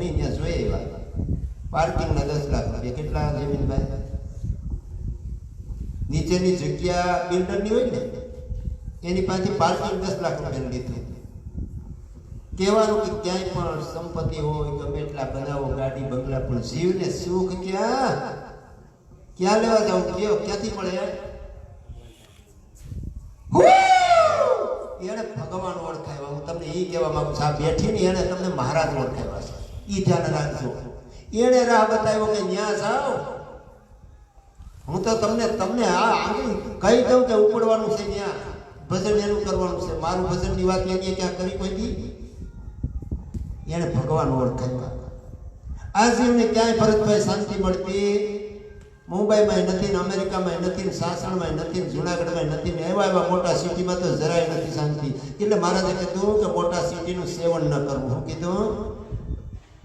નહીં, ત્યાં જોઈ આવ્યા. પાર્કિંગના 10 લાખ રૂપિયા. કેટલા જમીનભાઈ? નીચેની જગ્યા બિલ્ડરની હોય ને એની પાસેથી પાર્કિંગ 10 લાખ રૂપિયાનું લીધું. કહેવાનું કે ક્યાંય પણ સંપત્તિ હોય ગમે એટલા બનાવો ગાડી બંગલા, પણ જીવને સુખ ક્યાં લેવા જાવ? કયો ક્યાંથી મળે? એને ભગવાન ઓળખાય. હું તમને એ કહેવા માંગુ છું, આ બેઠી ને એને તમને મહારાજ ઓળખાવ્યા છે, એ ધ્યાન રાખજો. એને રાહ બતાવ્યો કે ન્યા જાઓ. હું તો તમને કહી દઉં કે ઉપડવાનું છે, ત્યાં ભજન એનું કરવાનું છે. મારું ભજનની વાત એની ક્યાં કરી કોઈ દી? એને ભગવાન ઓળખાવ્યા. આ જીવને ક્યાંય ભરતભાઈ શાંતિ મળતી મુંબઈમાં નથી ને અમેરિકામાં નથી ને સાસણમાં નથી ને જુનાગઢમાં નથી ને એવા મોટા સિટીમાં તો જરાય નથી શાંતિ. એટલે મહારાજે કીધું કે મોટા સિટીનું સેવન ન કરવું. હું કીધું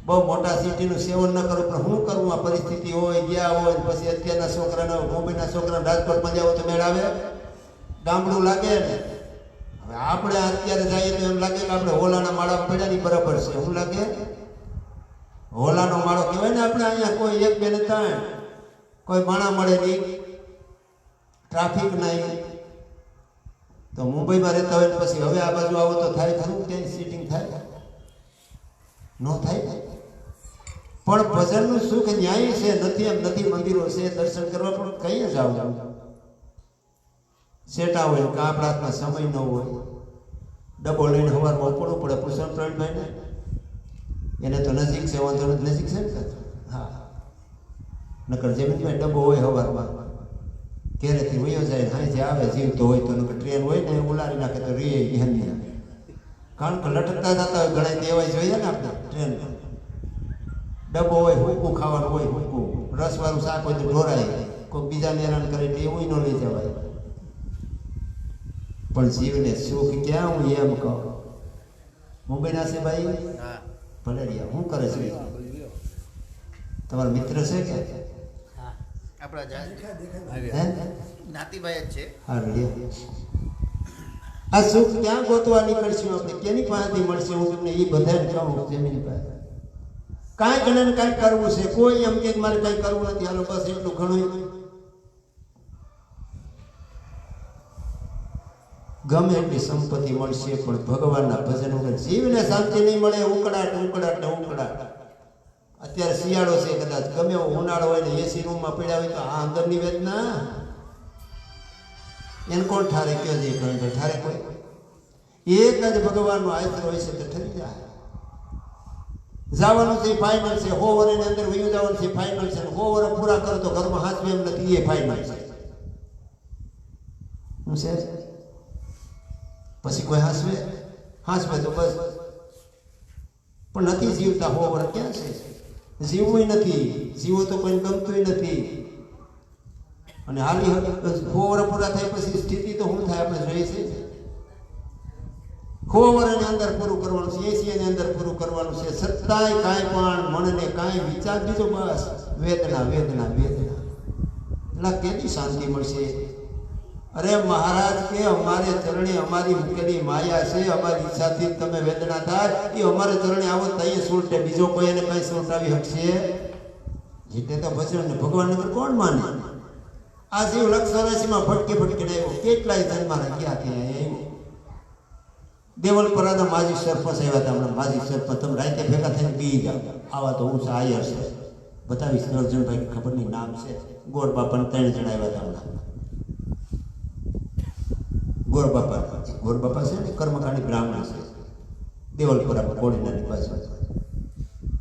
બહુ મોટા સિટીનું સેવન ન કરવું, પણ શું કરવું? આ પરિસ્થિતિ હોય, ગયા હોય, પછી અત્યારના છોકરાના મુંબઈના છોકરા રાજકોટમાં જાવ તો મેળ આવે? ગામડું લાગે ને. હવે આપણે અત્યારે જઈએ તો એમ લાગે કે આપણે હોલાના માળા પડ્યાની બરાબર છે. શું લાગે? હોલાનો માળો કહેવાય ને. આપણે અહીંયા કોઈ 1 2 ને 3 કોઈ માણા મળે નહીં, ટ્રાફિક નહીં. તો મુંબઈમાં રહેતા હોય પછી હવે આ બાજુ આવો તો થાય ખરું? ક્યાંય સીટિંગ થાય? ન થાય. પણ ભજનનું સુખ ન્યાય છે. નથી એમ નથી, મંદિરો છે, દર્શન કરવા પણ કઈ જાવ સેટા હોય કે આપણા હાથમાં સમય ન હોય. ડબ્બો લઈને સવારમાં ઉપડવું પડે. પુરુષોત્તમ પ્રવીણભાઈને એને તો નજીક છે, વાંધો નથી, નજીક છે ને. હા, નકર જમીનભાઈ ડબ્બો હોય સવારમાં ઘેરેથી વયો જાય, હાંજે આવે જીવતો હોય તો. નકર ટ્રેન હોય ને ઉલારી નાખે તો રે હની. કારણ કે લટકતા જતા હોય ઘણા દેવાય જોઈએ ને આપણે ટ્રેન. ડબ્બો હોય, હુકું ખાવાનું હોય, હુકું રસવાળું શાક હોય તો ઢોરાય, કોઈ બીજાને હેરાન કરે એટલે એવું ન લઈ જવાય. પણ જીવને સુખ ક્યાં? હું એમ કહું. મુંબઈના છે ભાઈ? ભલે રહ્યા. શું કરે છે? તમારો મિત્ર છે કે? નાતીભાઈ જ છે. આ સુખ ક્યાં ગોતવા નીકળશું આપણે? કેની પાસેથી મળશે? હું તમને એ બધાને કહું. જમીન પાસે કાંઈ ઘણા કાંઈ કરવું છે. કોઈ એમ કે મારે કાંઈ કરવું નથી, હાલો બસ એટલું ઘણું. ગમે એટલી સંપત્તિ મળશે પણ ભગવાનના ભજન વગર જીવને શાંતિ નહીં મળે. ઉકળાટ ઉકળાટ ને ઉકળાટ. અત્યારે શિયાળો છે, કદાચ ગમે એવો ઉનાળો હોય ને એસી રૂમમાં પડ્યા હોય તો આ અંદરની વેદના એને કોણ ઠારે? કયો જઈ પણ ઠારે કોઈ? એક જ ભગવાનનો આશરો હોય છે તો ઠરી જાય. જવાનું છે ફાઇનલ છે. 100 વર્ષની અંદર વયું જવાનું છે ફાઇનલ છે. 100 વર્ષ પૂરા કરો તો ઘરમાં હાથમાં એમ નથી, એ ફાઇનલ છે. શું છે? પછી કોઈ હાંસવે તો બસ. પણ નથી જીવતા. 100 વર્ષ ક્યાં છે? જીવવું નથી. જીવો તો કોઈ ગમતું નથી. અને હાલી 100 વર્ષ પૂરા થાય પછી સ્થિતિ તો શું થાય આપણે જોઈએ છે. 100 વર્ષની અંદર પૂરું કરવાનું છે, 80 ની અંદર પૂરું કરવાનું છે. છતાંય કાંઈ પણ મનને કાંઈ વિચાર દીધો, બસ વેદના વેદના વેદના. એટલે કેટલી શાંતિ મળશે? અરે મહારાજ કે અમારે ચરણે અમારી મૂકેલી માયા છે, અમારી ઈચ્છાથી તમે વેદના થાય એ અમારે ચરણે આવો તઈએ સુલટે. બીજો કોઈ એને કઈ સુલટાવી શકશે? જીતે તો ભજન ને ભગવાન નગર કોણ માને? આ જીવ 184 ભટકે ભટકીને આવ્યો, કેટલાય જન્મમાં ગયા ત્યાં આવ્યો. દેવલપરાના માજી સરપંચ આવ્યા હતા હમણાં. માજી સરપંચ તમે રાતે ભેગા થઈને પી જાઓ. આવા તો હું આયર છે, બતાવીશ. નરજણભાઈ ખબર નહીં નામ છે. ગોર બાપાને 3 જણ આવ્યા હતા હમણાં. ગોરબાપા છે ને કર્મકાંડી બ્રાહ્મણ છે, દેવલપુરા કોડીનાની પાસે.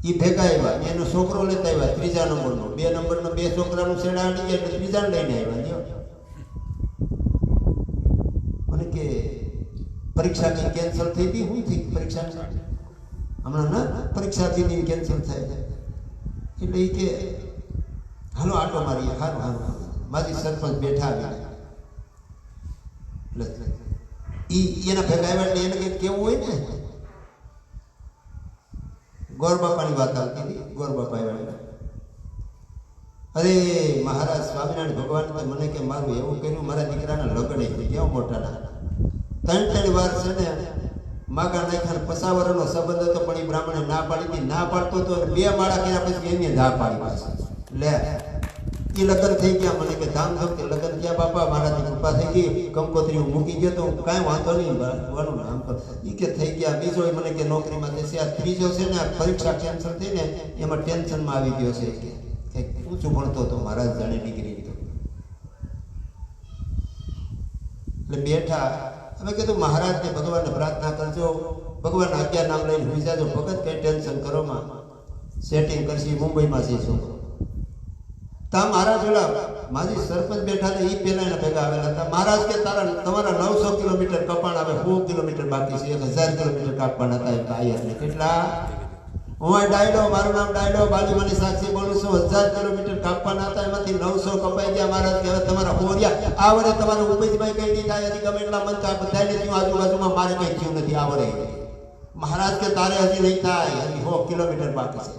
એ ભેગા આવ્યા. એનો છોકરો લેતા આવ્યા 3જા નંબરનો. 2 નંબરનો 2 છોકરાનું છેડા આડી ગયા એટલે 3જાને લઈને આવ્યા. અને કે પરીક્ષા કઈ કેન્સલ થઈ હતી. શું થઈ પરીક્ષા? હમણાં ના પરીક્ષા હતી કેન્સલ થાય એટલે એ કે હાલો આટો મારીએ. સારું સારું. માજી સરપંચ બેઠા આવ્યા. એના ભેગા આવ્યા એટલે એને કંઈક કેવું હોય ને. ગોરબાપાની વાત આવતી હતી. ગોરબાપા આવ્યા. અરે મહારાજ સ્વામિનારાયણ ભગવાન મને કે મારું એવું કર્યું, મારા દીકરાના લગ્ન થઈ ગયા મોટાના. 3 વાર છે ને માગા નાખ્યા પસાવરનો સંબંધ હતો પણ એ બ્રાહ્મણે ના પાડી હતી. ના પાડતો હતો અને 2 માળા કર્યા પછી એને ના પાડી પાછી. લે એ લગ્ન થઈ ગયા. મને કે ધામધૂમથી લગ્ન થયા બાપા, મારાથી કૃપા થઈ ગઈ, કંકોત્રી હું મૂકી ગયો તો કાંઈ વાંધો નહીં, ભણવાનું નામ કર. એ કે થઈ ગયા. બીજો મને કે નોકરીમાં દેશે. આ ત્રીજો છે ને આ પરીક્ષા કેન્સલ થઈ ને એમાં ટેન્શનમાં આવી ગયો છે કે ઊંચું ભણતો હતો મહારાજ જાણે ડિગ્રી તો. એટલે બેઠા. અમે કીધું મહારાજને ભગવાનને પ્રાર્થના કરજો, ભગવાન આજ્ઞા નામ લઈને હુઈ જાજો, ભગત કઈ ટેન્શન કરો માં, સેટિંગ કરશી. મુંબઈમાં છે છોકરો. તા મહારાજ ઓલા માજી સરપંચ બેઠા હતા, એ પેલા એના ભેગા આવેલા હતા. મહારાજ કે તમારા 900 કિલોમીટર કપાણ આવે, 100 કિલોમીટર બાકી છે, 1000 કિલોમીટર કાપવાના હતા. કાયરને કેટલા? હું ડાયડો, મારું નામ ડાયડો, બાલીમાની સાક્ષી બોલું છું. 1000 કિલોમીટર કાપવાના હતા, એમાંથી 900 કપાઈ ગયા. મહારાજ કે હવે તમારા હોરિયા આ વડે તમારે ઉપજભાઈ કઈ નહીં થાય, હજી ગમે એટલા મન થાય બધાને થયું, આજુબાજુમાં મારે કઈ થયું નથી આ વડે. મહારાજ કે તારે હજી નહીં થાય, હજી 100 કિલોમીટર બાકી છે.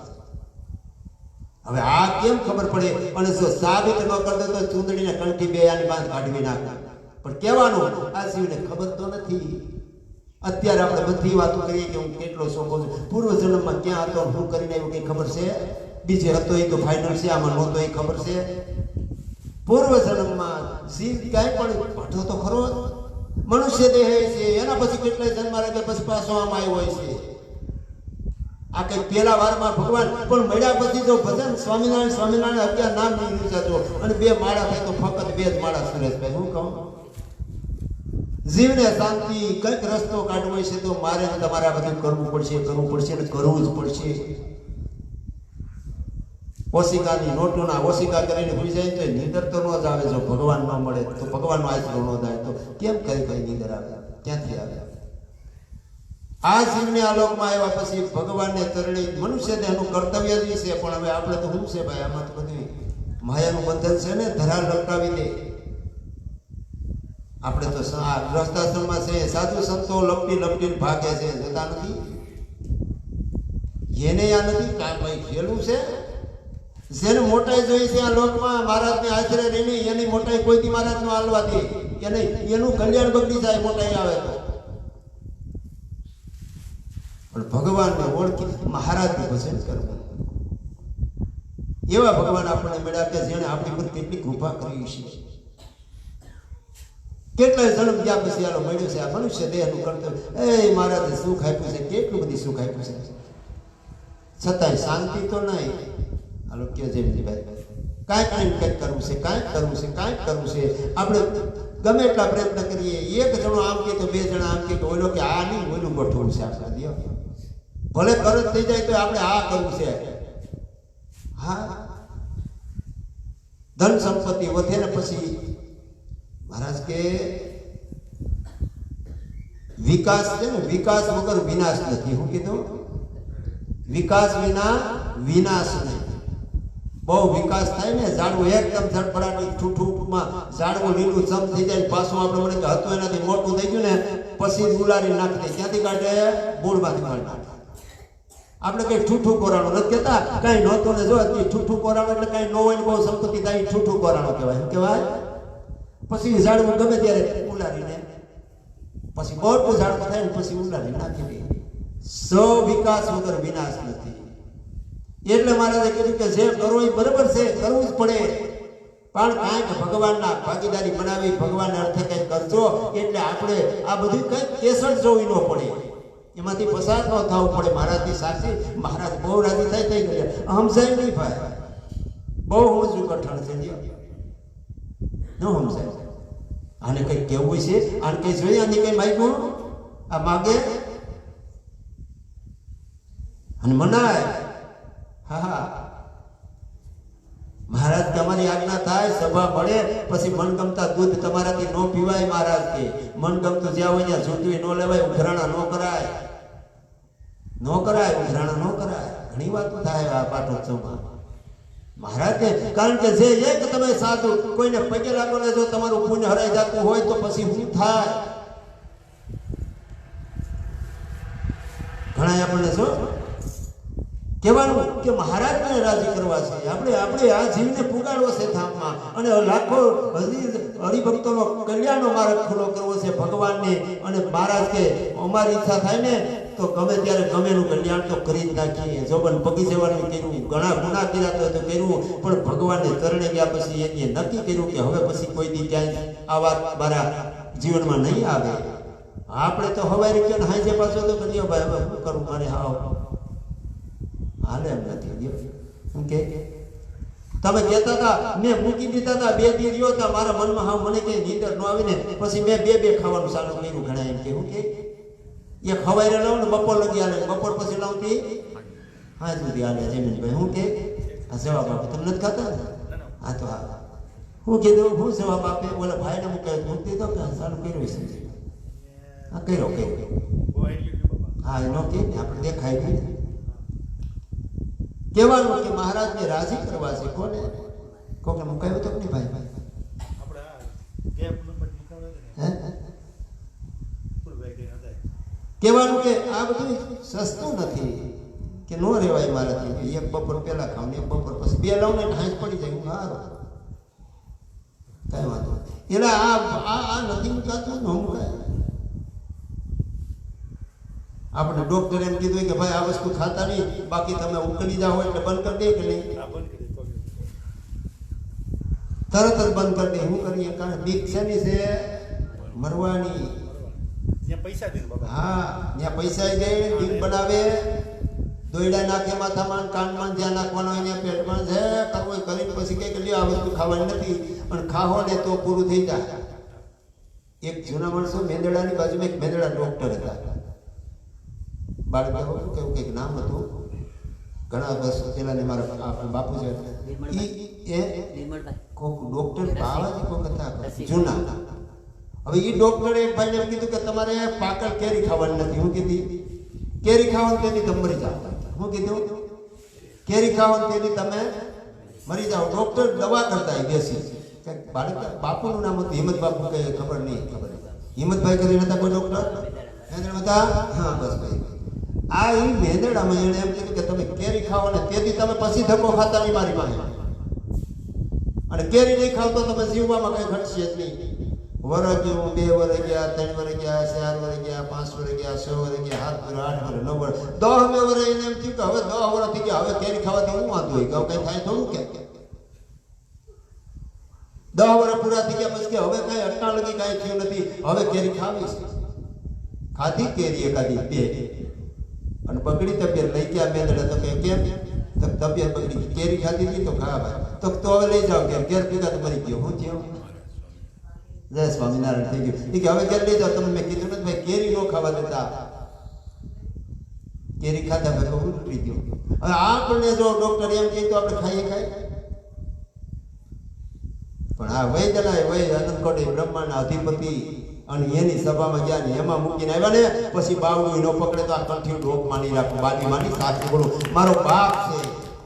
હવે આ કેમ ખબર પડે? અને જો સાબિત ન કરતો તો ચૂંદડીને કંઠી બે આની બાદ કાઢવી નાખે. પણ કહેવાનું આ શિવને ખબર તો નથી. અત્યારે આપણે બધી વાતો કરીએ કે હું કેટલો શોખો છું, પૂર્વ જન્મમાં ક્યાં હતો, શું કરીને એવું કઈ ખબર છે? બીજે હતો એ તો ફાઇનલ છે, આમાં નહોતો એ ખબર છે? પૂર્વ જન્મમાં શિવ ક્યાંય પણ ભટો તો ખરો. મનુષ્ય દેહ છે, એના પછી કેટલાય જન્મ લાગે પછી પાછો આમાં આવ્યો હોય છે. આ કઈ પેલા વારમાં ભગવાન પણ મળ્યા પછી જો ભજન સ્વામિનારાયણ સ્વામિનારાયણ 11 નામ નહીં વિચારજો અને 2 માળા થાય તો ફક્ત 2 જ માળા. સુરેશભાઈ હું કહું, જીવને શાંતિ કઈક રસ્તો કાઢવો છે તો મારે તમારે આ બધું કરવું પડશે ને કરવું જ પડશે. ઓશિકાની નોટોના ઓશિકા કરીને ભૂલી જાય તો નીંદર તો ન જ આવે. જો ભગવાન ન મળે તો ભગવાનનો આશરો ન થાય તો કેમ કઈ નીંદર આવે? ક્યાંથી આવે? આ જીવને આલોકમાં આવ્યા પછી ભગવાનને ચરણી મનુષ્ય દેહનું કર્તવ્ય જ છે. પણ હવે આપણે તો શું છે ભાઈ, આમાં તો બધું માયાનું બંધન છે ને, ધરા લટકાવી દે. આપણે તો ગ્રસ્તાશ્રમમાં છે, સાધુ સંતો લપટીને ભાગે છે, જતા નથી. એને આ નથી કાંઈ ભાઈ ખેલું છે. જેને મોટાઈ જોઈ છે આ લોકમાં, મહારાજને આશરે રહીને એની મોટાઈ કોઈથી મહારાજ નો હાલવા દે, એનું કલ્યાણ બગડી જાય મોટાઈ આવે તો. પણ ભગવાનને ઓળખી મહારાજનું ભજન કરવું. એવા ભગવાન આપણને મળ્યા કે જેને આપણી પર કેટલી કૃપા કરી છે. કેટલાય જન્મ ગયા પછી આલો મળ્યો છે. આ મનુષ્ય દેહનું કર્તવ્ય એ મહારાજે સુખ આપ્યું છે, કેટલું બધી સુખ આપ્યું છે, છતાંય શાંતિ તો નહીં. હાલો કે જેમજીભાઈ કાંઈક કરવું છે, કાંઈક કરવું છે. આપણે ગમે એટલા પ્રયત્ન કરીએ, એક જણો આમ કે તો 2 જણા આમ કે ઓલો કે આ નહીં ઓલું ગોઠવું છે. આપણા દિયો ભલે કરજ થઈ જાય તો આપણે આ કરવું છે. હા, ધન સંપત્તિ વધે ને પછી મહારાજ કે વિકાસ છે ને, વિકાસ વગર વિનાશ નથી. શું કીધું? વિકાસ વિના વિનાશ નહીં. બહુ વિકાસ થાય ને, ઝાડવું એકદમ ઝડપડાની ઠૂઠુમાં ઝાડવું લીલું ચમ થઈ જાય, પાછું આપણે મને કે હતું એનાથી મોટું થઈ ગયું ને પછી ગુલારી નાખી દે. ક્યાંથી કાઢે? મૂળમાંથી કાઢી નાખે. આપણે કઈ ઠૂઠું કોરાણું નથી કહેતા, કઈ નહોતું ને જો ઠૂઠું કોરાણું એટલે કઈ ન હોય ને બહુ સંપત્તિ થાય ઠૂઠું કોરાણું કહેવાય. શું કહેવાય? પછી ઝાડવું ગમે ત્યારે ઉલારીને પછી મોટું ઝાડવું થાય ને પછી ઉલારી નાખી દે. વિકાસ વગર વિનાશ નથી. એટલે મહારાજે કીધું કે જે કરવું એ બરાબર છે, કરવું જ પડે, પણ કાંઈક ભગવાનના ભાગીદારી બનાવી ભગવાનના અર્થે કંઈક કરજો. એટલે આપણે આ બધું કંઈક કેસર જોવી ન પડે, એમાંથી પસાર ન થવું પડે. મહારાજની સાક્ષી મહારાજ બહુ રાજી થાય થઈ ગયા. સમજાય નહીં ભાઈ, બહુ સમજવું કઠણ છે. ન સમજાય. આને કંઈક કેવું છે, આને કઈ જોઈએ, આને કઈ માગ્યું આ માગે અને મનાય. હા, મહારાજ તમારી આજ્ઞા થાય, સભા મળે પછી મનગમતા દૂધ તમારાથી ન પીવાય. મહારાજ કે મનગમતું જ્યાં હોય ત્યાં છૂટવી ન લેવાય, ઉઘરાણા ન કરાય, ઉઘરાણા ન કરાય. ઘણી વાત થાય આ પાટોત્સવમાં મહારાજ. કારણ કે જે એક તમે સાધુ કોઈને પગે લાગો ને જો તમારું પુણ્ય હરાઈ જતું હોય તો પછી શું થાય? ઘણા આપણને જો કહેવાનું કે મહારાજને રાજી કરવા છે, આપણે આ જીવને પુગાડવો છે ધામમાં, અને લાખો હરિભક્તોનો કલ્યાણનો માર્ગ ખુલ્લો કરવો છે ભગવાનને. અને મહારાજ કે અમારી ઈચ્છા થાય ને તો ગમે ત્યારે ગમેનું કલ્યાણ તો કરી જ નાખીએ. જોબન પગી જવાનું કર્યું, ઘણા ગુના કર્યા તો કર્યું, પણ ભગવાનને ચરણે ગયા પછી એને નક્કી કર્યું કે હવે પછી કોઈ દી ક્યાંય આ વાત મારા જીવનમાં નહીં આવે. આપણે તો હવારી કે હાજે પાછો તો કરીએ ભાઈ હવે શું કરું મારે હાવ હાલે એમ નથી. શું કે તમે કહેતા હતા મેં મૂકી દીધા હતા, 2 દી રહ્યો હતા મારા મનમાં હાવ મને કઈ નીંદર ન આવી ને પછી મેં 2 ખાવાનું ચાલુ કર્યું. ઘણા એમ કે હું કે એ ખવાઈ લઉં ને બપોર લગી હાલે, બપોર પછી લઉં તે હા સુધી હાલે. જમીનભાઈ હું કે આ જવાબ આપે તમને નથી ખાતા ને? હા તો હા હું કીધું હું જવાબ આપે ઓલા ભાઈને મૂકાય મૂકી દીધો કે ચાલુ કર્યું છે. હા કર્યો હા એનો કે આપણે દેખાય નહીં. કહેવાનું કે મહારાજને રાજી કરવા છે. કોને મુકાયું તો નહીં ભાઈ? કહેવાનું કે આ બધું સસ્તું નથી કે ન રહેવાય મારાથી. એક બપોર પહેલા ખાવ ને એક બપોર પછી 2 લઉં ને ઢાંચ પડી જાય. હું સારું કઈ વાંધો એટલે આ નથી મુકાતું ન મુકાય. આપણે ડોક્ટર એમ કીધું કે ભાઈ આ વસ્તુ ખાતા નહીં, બાકી તમે ઉકળી જાઓ એટલે બંધ કરી દે કે નહીં? તરત જ બંધ કરી દે. શું કરીએ? કારણ બીક શેની છે? મરવાની. હા ત્યાં પૈસા દે, બીક બનાવે, દોયડા નાખે માથામાં કાનમાં, જ્યાં નાખવાનો હોય ત્યાં પેટમાં છે કરવું કરીને પછી કે લ્યો આ વસ્તુ ખાવાની નથી, પણ ખાવો ને તો પૂરું થઈ જાય. એક જૂના માણસો મેંદડાની બાજુમાં એક મેંદડા ડોક્ટર હતા. બાળક કેવું કંઈક નામ હતું, ઘણા વર્ષો પહેલા ને મારા બાપુ છે કોક ડોક્ટર બાવાજી કોક હતા જૂના. હવે એ ડોક્ટરે એક ભાઈને એમ કીધું કે તમારે પાકલ કેરી ખાવાની નથી. હું કીધી કેરી ખાવાની તેથી તમે મરી જાઓ. હું કીધું કેરી ખાવાની તેથી તમે મરી જાઓ. ડોક્ટર દવા કરતા બેસી. બાળક બાપુનું નામ હતું હિંમત બાપુ, કઈ ખબર નહીં. હિંમતભાઈ કરીને હતા કોઈ ડોક્ટર હતા? હા બસ ભાઈ. આ એ મેંદડામાં એને એમ કીધું કે તમે કેરી ખાઓ ને તેથી તમે પછી ધક્કો ખાતા નહીં મારી પાસે, અને કેરી નહીં ખાવ તો તમે જીવવામાં કઈ ઘટશે જ નહીં. વર્ષ જેવું 2 વર્ષ ગયા, 3 વર્ષ ગયા, 4 વર્ષ ગયા, 5 વર્ષ ગયા, 6 વર્ષ ગયા, 7 વર્ષ, 8 વર્ષ, 9 વર્ષ, 10 વર્ષ એને એમ થયું કે હવે 10 વર્ષ થઈ ગયા, હવે કેરી ખાવાથી હું વાંધો હોય કે કઈ થાય થોડું કે 10 વર્ષ પૂરા થઈ ગયા પછી કે હવે કઈ અટણા લગી કઈ થયું નથી, હવે કેરી ખાવી છે. ખાધી કેરી એકાદી 2 અને બગડી તબિયત લઈ ગયા મેંદડા. તો કે કેમ? તો તબિયત બગડી, કેરી ખાધી હતી તો ખા ભાઈ. તો હવે લઈ જાઓ ઘેર ભેગા તો મરી ગયો. હું થયો? જય સ્વામિનારાયણ થઈ ગયું. કે હવે ઘેર લઈ જાઓ. તમે મેં કીધું નથી ભાઈ કેરી નો ખાવા દેતા. કેરી ખાધા ભાઈ ઉતરી ગયો. હવે આપણને જો ડોક્ટર એમ કહે તો આપણે ખાઈએ? પણ આ વૈદ્યના વૈદ અનંતકોટી બ્રહ્માંડના અધિપતિ અને એની સભામાં ગયા ને એમાં મૂકીને આવ્યા ને પછી બાવડું ન પકડે તો આ કંઠી ડોક માની રાખો, બાકી માની સાચું બોલું. મારો બાપ છે,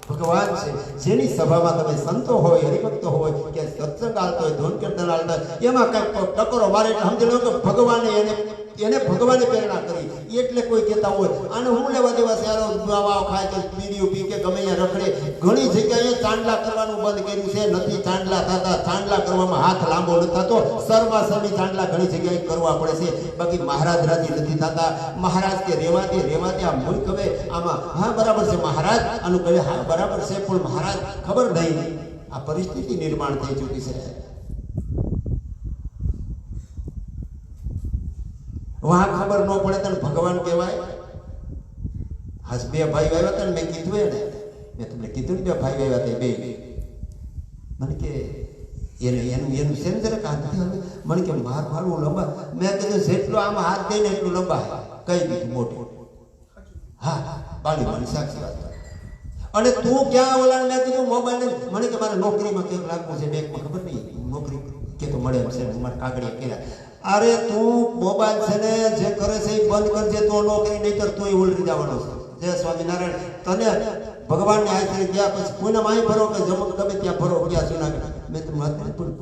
ભગવાન છે, જેની સભામાં તમે સંતો હોય, હરિભક્તો હોય કે સત્સંગ હાલતો હોય, ધૂન કીર્તન હાલતા હોય, એમાં કઈ ટકોરો મારે એટલે સમજી લો કે ભગવાને એને ભગવાને પ્રેરણા કરી. એટલે કોઈ કહેતા હોય આને હું લેવા દેવા સારો દવાઓ ખાય કે બીડીઓ પી કે ગમે ત્યાં રખડે. ઘણી જગ્યાએ ચાંદલા કરવાનું બંધ કર્યું છે, નથી ચાંદલા થતા. ચાંદલા કરવામાં હાથ લાંબો નથી થતો. સરમાં સમી ચાંદલા ઘણી જગ્યાએ કરવા પડે છે, બાકી મહારાજ રાજી નથી થતા. મહારાજ કે રેવા દે આ મૂર્ખ હવે આમાં હા બરાબર છે મહારાજ આનું કહે હા બરાબર છે, પણ મહારાજ ખબર નહીં આ પરિસ્થિતિ નિર્માણ થઈ ચૂકી છે. વહાં ખબર ન પડે તને ભગવાન કહેવાય. હાજ 2 ભાઈ આવ્યા હતા ને મેં કીધું એને, મેં તમને કીધું ને 2 ભાઈ આવ્યા હતા 2. મને કે એનું છે ને જરાક હાથ મને કે મારું લંબા. મેં કીધું જેટલો આમાં હાથ દઈને એટલું લંબા. કઈ દીધું મોટું. હા બાળી મારી સાક્ષી વાત. અને તું ક્યાં ઓલા? મેં કીધું મોબાઈલ. મને કે મારે નોકરીમાં કેમ લાગવું છે, બેંકમાં ખબર નહીં નોકરી કે તો મળે એમ છે, મારે કાગળિયા કર્યા. અરે તું મોબાઈલ છે ને જે કરે છે એ બંધ કરજે તો નોકરી નહીં કરતો એ ઉલટી જવાનો છે. જય સ્વામિનારાયણ. તને ભગવાનને હાથે ગયા પછી કોઈને માહી ભરો કે જમક ગમે ત્યાં ભરો ગયા જુનાગઢ. મેં તમને વાત પણ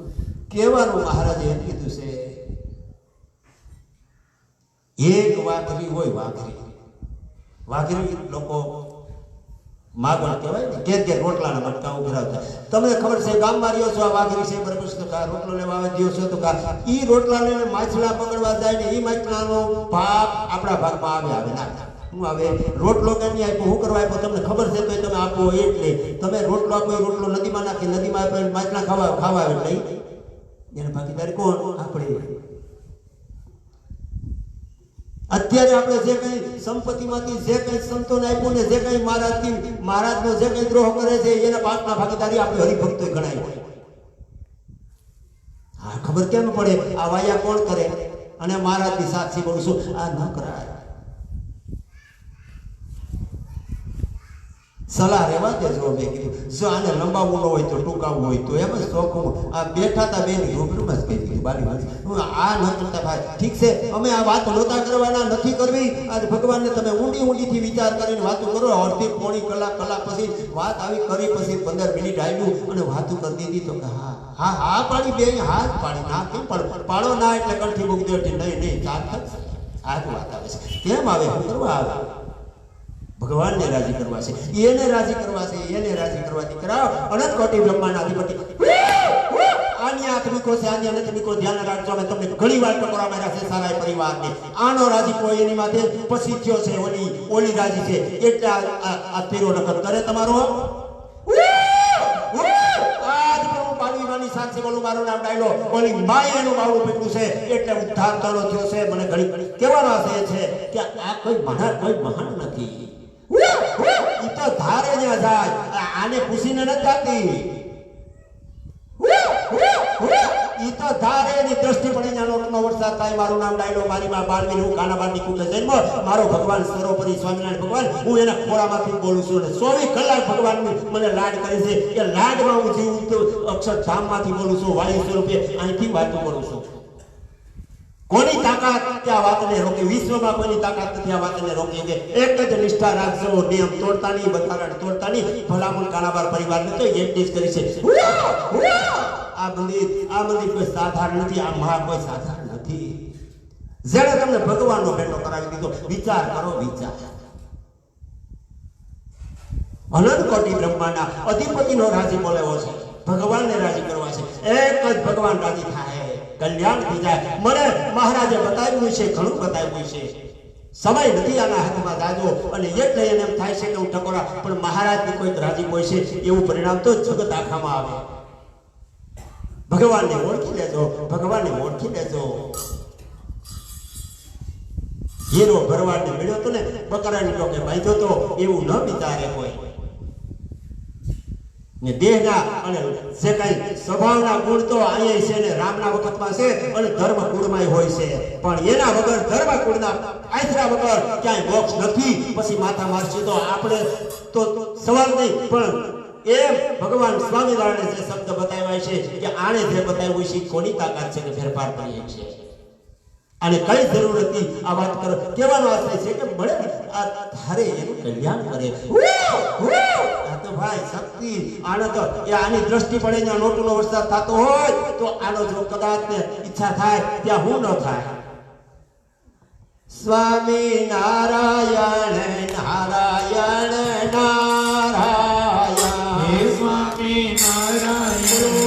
કહેવાનું મહારાજે એમ કીધું છે એક વાઘરી હોય, વાઘરી લોકો માગણ કહેવાય ને, ઘેર ઘેર રોટલાના મટકા ઉઘરાવતા. તમને ખબર છે ગામમાં રહ્યો છો, આ વાઘરી છે બરાબર છે, તો કા રોટલો લેવા આવે દ્યો છો, તો કા ઈ રોટલા લઈને માછલા પકડવા જાય ને ઈ માછલાનો ભાગ આપણા ભાગમાં આવે ના હું આવે રોટલો કે નહીં આપ્યો, હું કરવા આપ્યો તમને ખબર છે તો તમે આપો. એટલે તમે રોટલો આપો, એ રોટલો નદીમાં નાખી, નદીમાં આપો માછલા ખાવા આવે એટલે એને ભાગીદારી કોણ? આપણે. અત્યારે આપણે જે કઈ સંપત્તિમાંથી જે કઈ સંતોને આપ્યું ને જે કઈ મહારાજનો જે કઈ દ્રોહ કરે છે એના પાકના ભાગીદારી આપણે હરિભક્તો ગણાય. હા, ખબર કેમ પડે? આ વાયા કોણ કરે? અને મહારાજની સાક્ષી બોલું છું, આ ન કરાય. સલાહ રહેવા દેજો. મેં કીધું જો આને લંબાવવું ન હોય તો ટૂંકાવવું હોય તો એમ જ શોખું. આ બેઠા હતા બેન રૂબરૂમાં જ કહી દીધું બારી હું આ ન કરતા ભાઈ. ઠીક છે, અમે આ વાત નહોતા કરવાના, નથી કરવી. આજ ભગવાનને તમે ઊંડીથી વિચાર કરીને વાતો કરો. અડધી પોણી કલાક પછી વાત આવી કરી, પછી 15 મિનિટ આવ્યું અને વાતો કરી દીધી. તો હા હા હા પાડી, બે હાથ પાડી. ના કેમ પાડો ના એટલે કંઠી મૂકી દે. નહીં ચાર થશે. આ જ વાત આવે છે. કેમ આવે? શું કરવા આવે? ભગવાનને રાજી કરવા છે, એને રાજી કરવા છે, એને રાજી કરવાથી કરાવ. અનંત કોટી બ્રહ્માંડના અધિપતિ આની આત્મિકો છે, આની અનંતમિકો ધ્યાન રાખજો. અમે તમને ઘણી વાર ટકોરા માર્યા છે સારા પરિવારને. આનો રાજી કોઈ એની માથે પછી થયો છે, ઓલી રાજી છે એટલે આ તેરો નકર કરે તમારો. આજ પ્રભુ પાલવીમાની સાક્ષી બોલું, મારું નામ ડાયલો ઓલી માએ એનું બાવડું પીટલું છે એટલે ઉદ્ધાર તારો થયો છે. મને ઘણી કહેવાનો આશય છે કે આ કોઈ મહાન નથી. ઈ તો ધારે જ્યાં જાય, આને પૂછીને નથી જાતી. ઈ તો ધારે ની દ્રષ્ટિ પડે જ્યાં લોટનો વરસાદ થાય. મારું નામ ડાયલો, મારી માં બાળવી, હું કાનાબારની કુટે જન્મ. મારો ભગવાન સર્વોપરી સ્વામિનારાયણ ભગવાન, હું એના ખોળામાંથી બોલું છું. અને 24 કલાક ભગવાન મને લાડ કરે છે. એ લાડમાં હું જીવું તો અક્ષરધામમાંથી બોલું છું. વાયુ સ્વરૂપે અહીંથી વાતો કરું છું. કોની તાકાત ત્યાં વાતને રોકે? વિશ્વમાં કોઈની તાકાત નથી આ વાતને રોકી કે. એક જ નિષ્ઠા રાખજો, નિયમ તોડતા નહીં, બંધારણ તોડતા નહીં. ભલામણ કાનાબાર પરિવારને તો એટલી જ કરી છે. આ મંદિર કોઈ સાધારણ નથી. આ મહા કોઈ સાધારણ નથી. જેણે તમને ભગવાનનો ભેટો કરાવી દીધો. વિચાર કરો, વિચાર. અનંત કોટી બ્રહ્માંડના અધિપતિનો રાજી બોલાવો છે, ભગવાનને રાજી કરવા છે. એક જ ભગવાન રાજી થાય, કલ્યાણ થઈ જાય. મને મહારાજે બતાવ્યું છે, ઘણું બતાવ્યું છે. સમય નથી આના હાથમાં જાજો અને એટલે એને એમ થાય છે કે હું ટકોરા, પણ મહારાજની કોઈક રાજી હોય છે એવું પરિણામ તો જગત આખામાં આવે. ભગવાનને ઓળખી લેજો, ભગવાનને ઓળખી લેજો. હીરો ભરવાડને મળ્યો તો ને, બકરાની ટોકે બાંધ્યો તો, એવું ન વિચારે કોઈ. ને દેહના અને જે કઈ સ્વભાવના ગુણ તો અહીંયા છે ને રામના વખતમાં છે અને ધર્મ કુળમાં હોય છે. પણ એના વગર ધર્મ કુળના આયથરા વગર ક્યાંય મોક્ષ નથી. પછી માથા મારશે તો આપણે તો સવાલ નહીં. પણ એમ ભગવાન સ્વામિનારાયણે જે શબ્દ બતાવ્યા છે કે આણે જે બતાવ્યું છે કોની તાકાત છે કે ફેરફાર કરીએ છે. અને કઈ જરૂર હતી આ વાત કરો? કહેવાનો આશય છે કે મળે આ ધારે એનું કલ્યાણ કરે. આ તો ભાઈ શક્તિ. આને તો આની દ્રષ્ટિ પડે ને નોટનો વરસાદ થતો હોય તો આનો જો કદાચ ને ઈચ્છા થાય ત્યાં હું ન થાય. સ્વામી નારાયણ નારાયણ નારાયણ, હે સ્વામી નારાયણ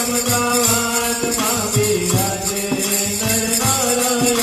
અમદાવાદમાં બિરાજે નર નારાયણ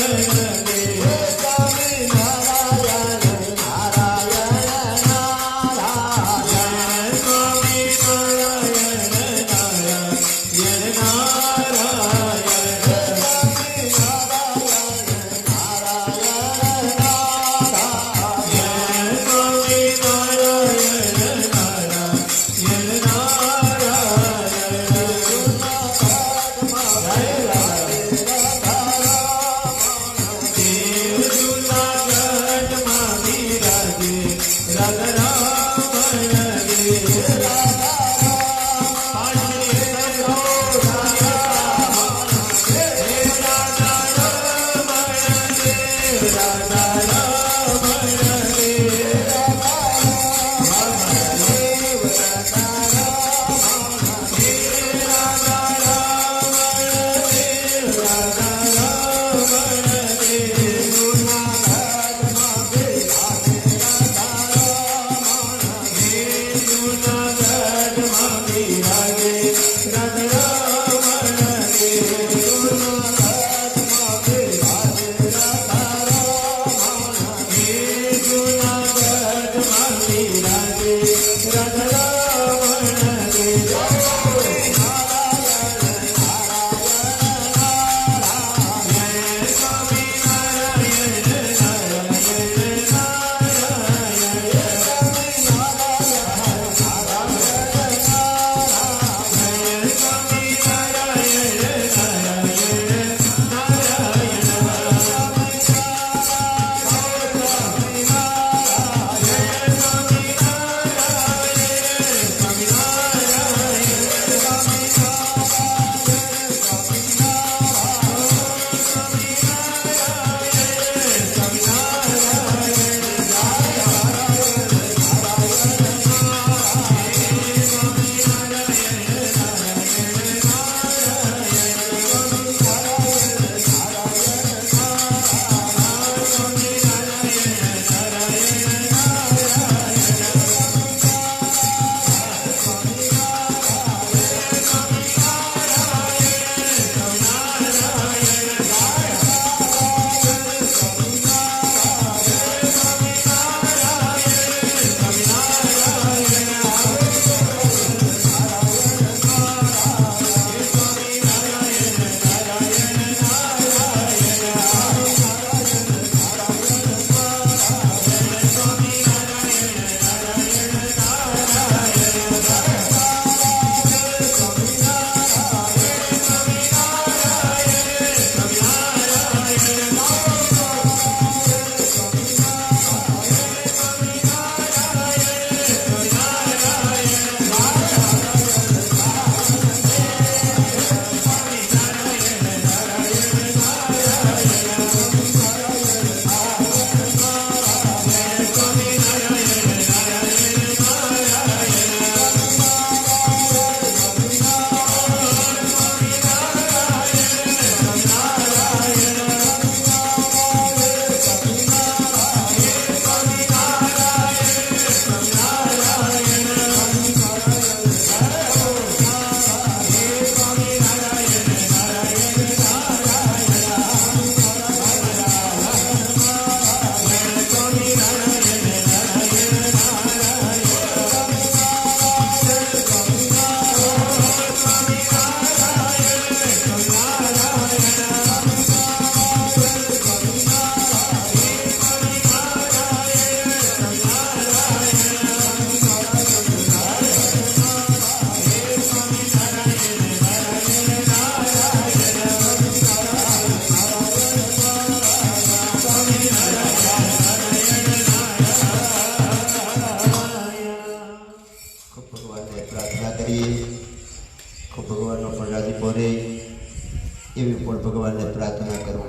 ભગવાનને પ્રાર્થના કરો.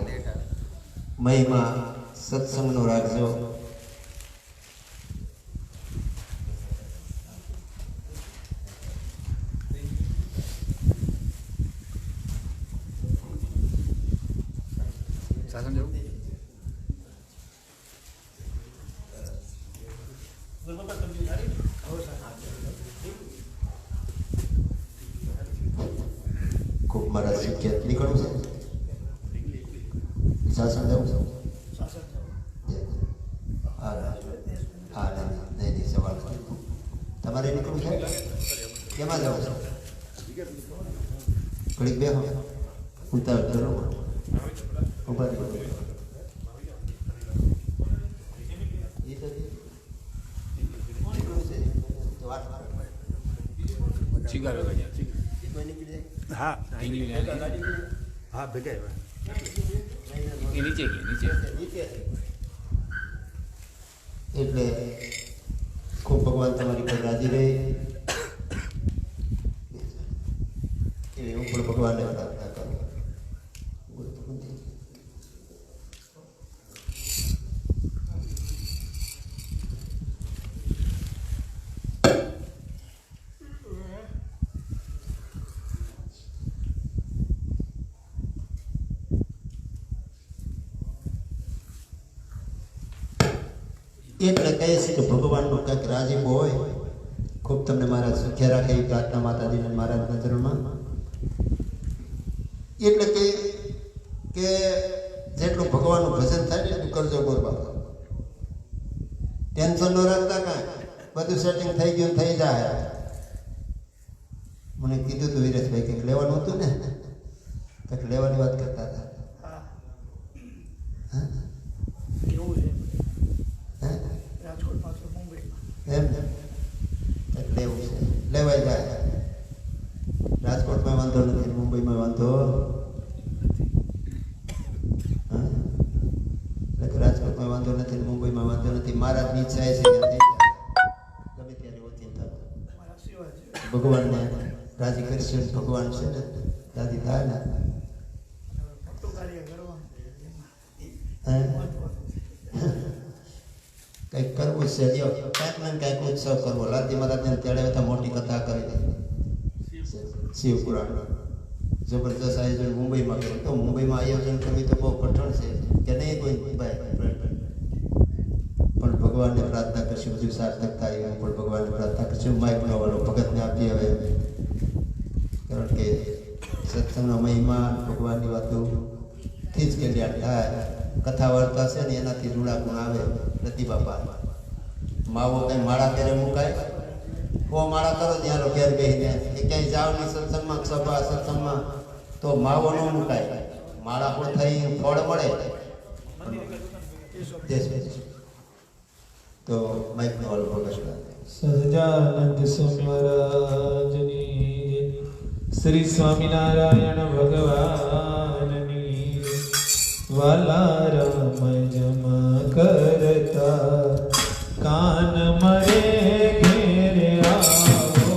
મહિમા સત્સંગનો રાખજો. શાસન જવું ખૂબ મારા શીખ્યા નીકળવું છે. શાસન જવું છે. હા નહીં સવાલ તમારે નીકળવું છે. કેમાં જવું છે? ઘડીક બે ઉતાર કરો. ઉભા રહો. એ તો નીકળવું છે તો વાત ચિગારો નીકળી જાય. હા હા ભેગા એ નીચે એટલે ખૂબ ભગવાન તમારી પર રાજી રહે એવી હું પણ ભગવાનને પ્રાર્થના કરું. એટલે કહે છે કે ભગવાનનો કંઈક રાજીપો હોય ખૂબ તમને મારા સુખ્યા રાખે એવી પ્રાર્થના માતાજીને મહારાજના ચરણમાં. એટલે કે જેટલું ભગવાનનું ભજન થાય ને એટલું કરજો ગોરબા. ટેન્શન ન રાખતા કાંઈ બધું સેટિંગ થઈ ગયું થઈ જાય. મને કીધું હતું વિરેશભાઈ કંઈક લેવાનું હતું ને કંઈક લેવાની વાત કરતા હતા. એમ કંઈક લેવું છે લેવાય જાય. રાજકોટમાં વાંધો નથી, મુંબઈમાં વાંધો રાજકોટમાં વાંધો નથી, મુંબઈમાં વાંધો નથી. મહારાજની ઈચ્છા છે ગમે ત્યારે ઓચિંતા ભગવાનને રાજી કરીશું. ભગવાન છે ને દાદી થાય ને કંઈક કરવું છે. લ્યો કાંઈક ને કાંઈક ઉત્સવ કરવો. લાલજી મહારાજને તેડે તો મોટી કથા કરી દે શિવ પુરાણ જબરદસ્ત આયોજન મુંબઈમાં કર્યું. તો મુંબઈમાં આયોજન કરવું તો બહુ કઠણ છે કે નહીં કોઈ પણ ભગવાનને પ્રાર્થના કરશું બધું સાર્થક થાય. હું પણ ભગવાનને પ્રાર્થના કરશું. માઇકનો વાળો ભગતને આપીએ હવે, કારણ કે સત્સંગનો મહિમા ભગવાનની વાતોથી જ કલ્યાણ થાય. કથા વાર્તા છે ને એનાથી રૂડા ગુણ આવે. નથી બાપા માવો કઈ માળા પહેરે મુકાય કો માળા કરો ત્યાં ઘેર બેસીને એ ક્યાંય જાવ નહીં સત્સંગમાં સભા સત્સંગમાં તો માવો ન મુકાય. માળા પણ થઈ ફળ મળે. તો માઇક નો વાળો ભગત સહજાનંદ સ્વામી મહારાજની શ્રી સ્વામિનારાયણ ભગવાનની વાલા રામ જમ કરતા કાન મરે ઘેરે આવો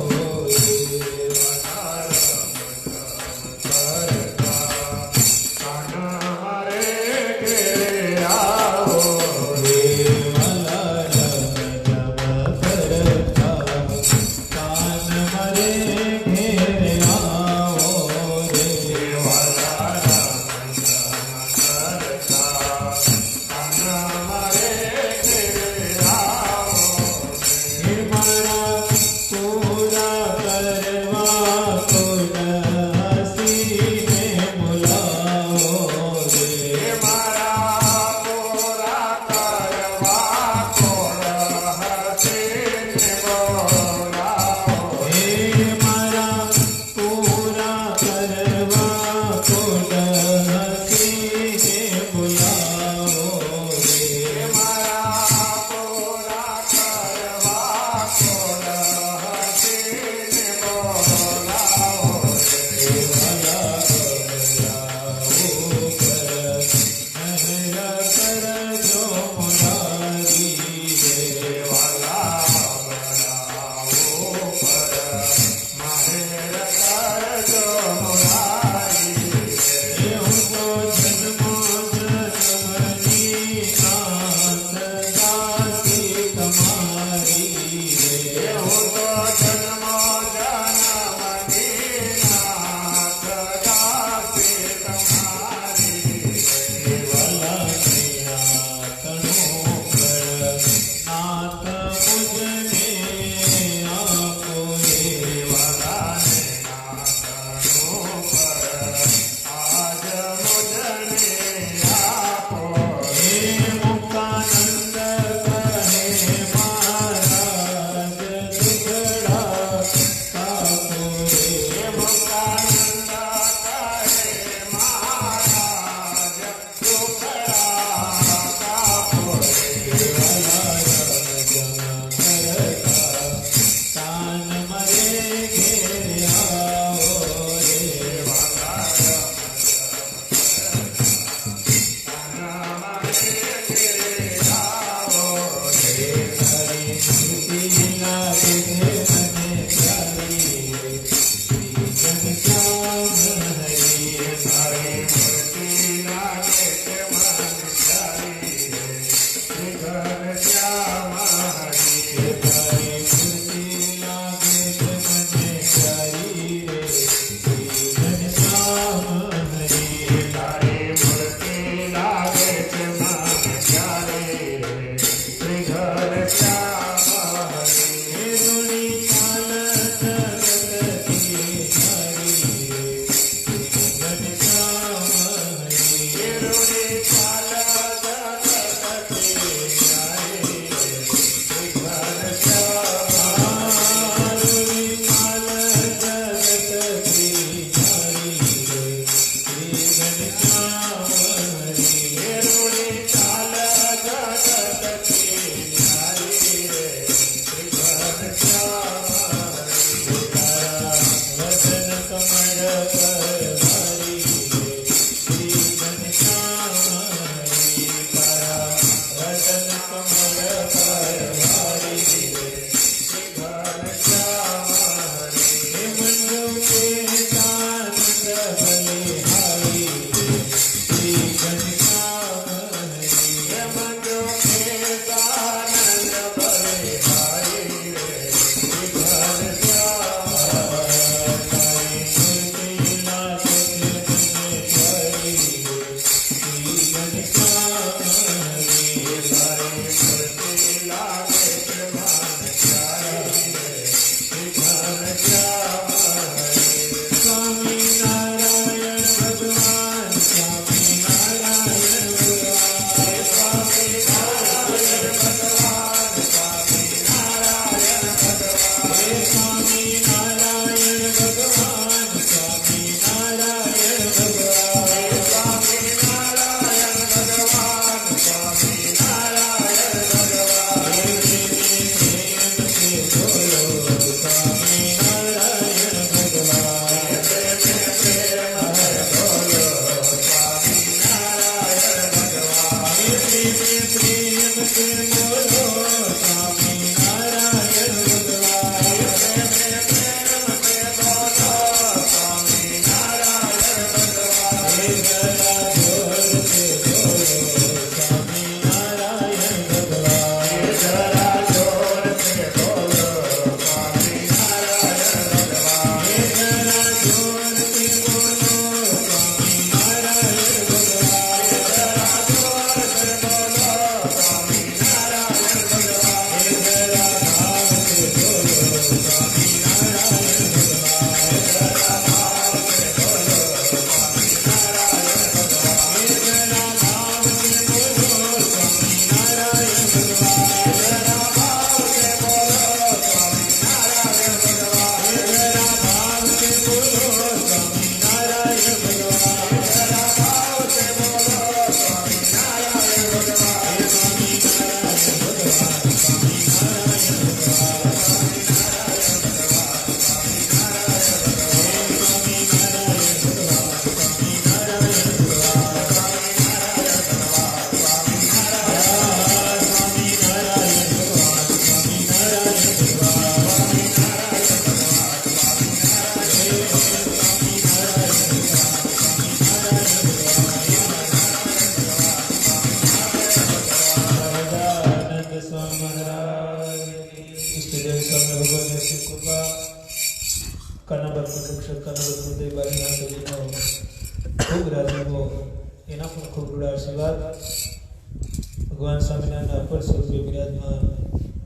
ભગવાન સ્વામિનારાયણ અપર સ્વરૂપે વિરાજમાન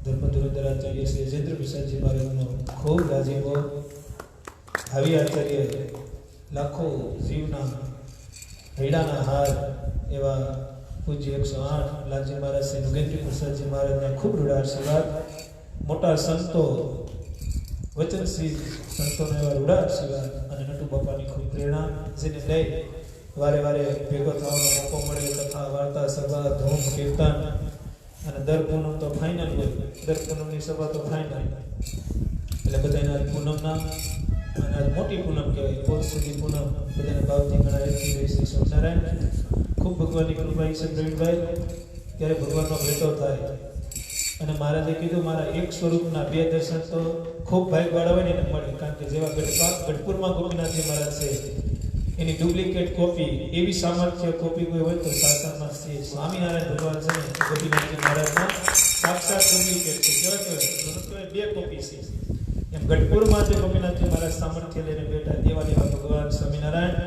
ધર્મધુરંધરાચાર્ય શ્રી રાજેન્દ્ર પ્રસાદજી મહારાજનો ખૂબ રાજીપો. ભાવિ આચાર્ય લાખો જીવના હૈડાના હાર એવા પૂજ્ય 108 લાલજી મહારાજ શ્રી નુગેન્દ્ર પ્રસાદજી મહારાજના ખૂબ રૂડા આશીર્વાદ. મોટા સંતો વચનશ્રી સંતોના એવા રૂડા આશીર્વાદ અને નટુ બાપાની ખૂબ પ્રેરણા, જેને લઈ વારે વારે ભેગો થવાનો મોકો મળે. કથા વાર્તા સભા ધૂમ કીર્તન અને દર પૂનમ તો ફાઇનલ હોય, દર પૂનમની સભા તો ફાઇનલ. એટલે બધાના પૂનમના અને આજ મોટી પૂનમ કહેવાય, પોત સુધી પૂનમ બધાને ભાવથી ઘણા રહેતી રહી શ્રી સ્વામિનારાયણ. ખૂબ ભગવાનની કૃપા ઈશ્વર પ્રવીણભાઈ ત્યારે ભગવાનનો ભેટો થાય અને મહારાજે કીધું મારા એક સ્વરૂપના બે દર્શન તો ખૂબ ભાગ્યવાળા હોય ને એને મળે. કારણ કે જેવા ગઢપુરમાં ગોપીનાથજી મહારાજ છે એની ડુપ્લિકેટ કોપી, એવી સામર્થ્ય કોપી કોઈ હોય તો શાસનમાં શ્રી સ્વામિનારાયણ ભગવાન છે ને ગોપીનાથજી મહારાજના સાક્ષાત ડુપ્લિકેટ છે. કહેવાય બે કોપી છે એમ ગઢપુરમાં જે ગોપીનાથજી મહારાજ સામર્થ્ય લઈને બેઠા તેવા એવા ભગવાન સ્વામિનારાયણ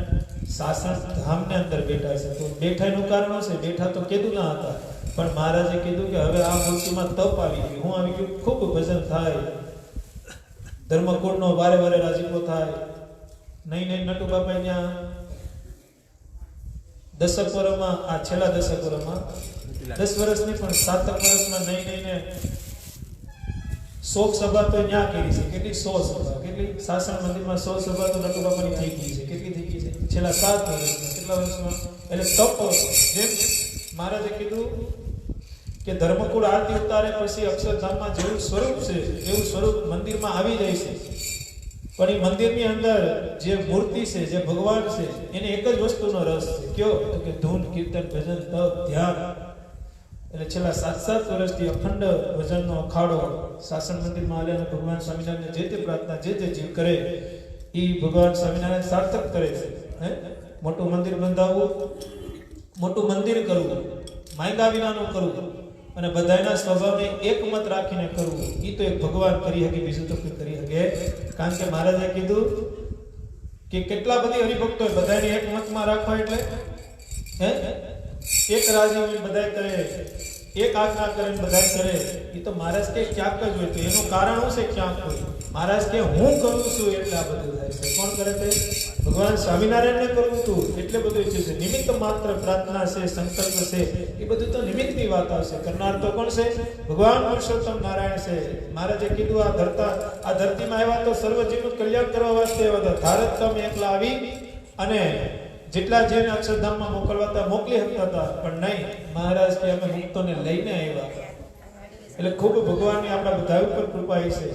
શાસન ધામને અંદર બેઠા છે. તો બેઠાનું કારણ છે, બેઠા તો કીધું ના હતા, પણ મહારાજે કીધું કે હવે આ મૂર્તિમાં તપ આવી ગયું, હું આવી ગયું, ખૂબ ભજન થાય, ધર્મકુળનો વારે વારે રાજીપો થાય. નહીં નટુ બાપા ત્યાં દશક વર્ષમાં, આ છેલ્લા દશક વર્ષમાં 10 વર્ષની પણ 7 વર્ષમાં નહીં શોક સભા તો ત્યાં કરી છે. કેટલી 100 સભા, કેટલી શાસન મંદિરમાં 100 સભા તો નટુ બાપાની થઈ ગઈ છે. કેટલી થઈ ગઈ છે છેલ્લા 7 વર્ષમાં, કેટલા વર્ષમાં? એટલે તપ જેમ મહારાજે કીધું કે ધર્મકુળ આરતી ઉતારે પછી અક્ષરધામમાં જેવું સ્વરૂપ છે એવું સ્વરૂપ મંદિરમાં આવી જાય છે. પણ એ મંદિરની અંદર જે મૂર્તિ છે, જે ભગવાન છે, એને એક જ વસ્તુનો રસ છે. કયો? તો કે ધૂન, કીર્તન, ભજન, તપ, ધ્યાન. એટલે છેલ્લા 7 વર્ષથી અખંડ ભજનનો અખાડો શાસન મંદિરમાં આલે અને ભગવાન સ્વામિનારાયણ જે તે પ્રાર્થના જે જીવ કરે એ ભગવાન સ્વામિનારાયણ સાર્થક કરે છે. મોટું મંદિર બંધાવવું, મોટું મંદિર કરવું, માંગા વિનાનું કરવું અને બધાના સ્વભાવને એકમત રાખીને કરવું, એ તો એક ભગવાન કરી શકે, બીજું તો કોઈ કરી શકે. કારણ કે મહારાજે કીધું કે કેટલા બધી હરિભક્તો બધાને એકમતમાં રાખવા એટલે એક રાજી બધા કરે, એક આજ્ઞા કરે બધા કરે, એ તો મહારાજ કે ક્યાંક જ હોય. તો એનું કારણ શું છે? ક્યાંક હોય. મહારાજ કે હું કરું છું એટલે આ બધું થાય છે. કોણ કરે છે? ભગવાન સ્વામિનારાયણને કરવું તું એટલે બધું છે. નિમિત્ત માત્ર પ્રાર્થના છે, સંકલ્પ છે, એ બધું તો નિમિત્તની વાત આવશે. કરનાર તો કોણ છે? ભગવાન પુરુષોત્તમ નારાયણ છે. મહારાજે કીધું આ ધરતીમાં આવ્યા તો સર્વજીવનું કલ્યાણ કરવા વાસ્તે આવ્યા હતા. ધારત તમે એકલા આવી અને જેટલા જેને અક્ષરધામમાં મોકલવાતા મોકલી શકતા હતા, પણ નહીં, મહારાજ કે અમે મુક્તોને લઈને આવ્યા. એટલે ખૂબ ભગવાનની આપણા બધા ઉપર કૃપા છે.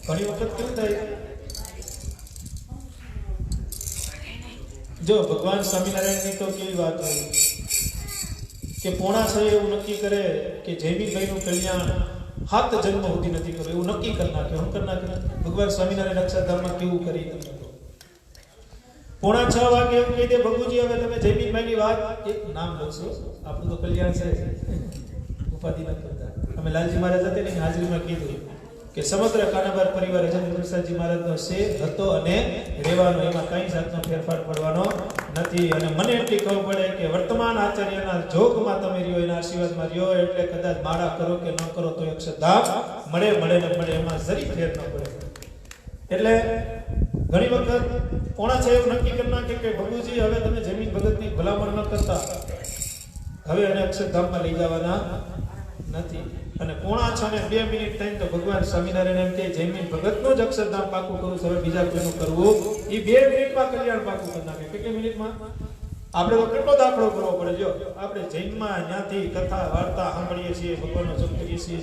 ઘણી વખત કેવું થાય, જો ભગવાન સ્વામિનારાયણની તો કેવી વાત હોય કે પોણા 6 એવું નક્કી કરે કે જયમીનભાઈનું કલ્યાણ 7 જન્મ સુધી નથી કરવું એવું નક્કી કરી નાખે. હું કરી નાખે ભગવાન સ્વામિનારાયણ અક્ષરધામમાં કેવું કરી તમને કહું. પોણા 6 વાગે એવું કહી દે ભગુજી હવે તમે જયમીનભાઈની વાત એક નામ લખશો આપણું તો કલ્યાણ છે ઉપાધિ ન કરતા. અમે લાલજી મહારાજ હતા ને હાજરીમાં કીધું કે સમગ્ર કાનાબાર પરિવાર અજેન્દ્ર પ્રસાદજી મહારાજનો છે હતો અને રહેવાનો એમાં કઈ જાતનો ફેરફાર પડવાનો નથી. અને મને એટલી ખબર પડે કે વર્તમાન આચાર્યના જોગમાં તમે રહ્યો એના આશીર્વાદમાં રહ્યો એટલે કદાચ માળા કરો કે ન કરો તો અક્ષરધામ મળે ને મળે એમાં જરી ફેર ન પડે. એટલે ઘણી વખત પોણા 6 એવું નક્કી કરી નાખે કે ભગુજી હવે તમે જમીન ભગતની ભલામણ ન કરતા હવે એને અક્ષરધામમાં લઈ જવાના નથી. અને પોણા 6 ને 2 મિનિટ થઈને તો ભગવાન સ્વામિનારાયણ એમ કે જયમીન ભગતનું જ અક્ષરધામ પાકું કરું છું હવે બીજા કોઈનું કરવું એ 2 મિનિટમાં કલ્યાણ પાકું કરી નાખે. કેટલી મિનિટમાં? આપણે તો કેટલો દાખલો કરવો પડે. જો આપણે જૈનમાં ત્યાંથી કથા વાર્તા સાંભળીએ છીએ ભગવાનનો જપ કરીએ છીએ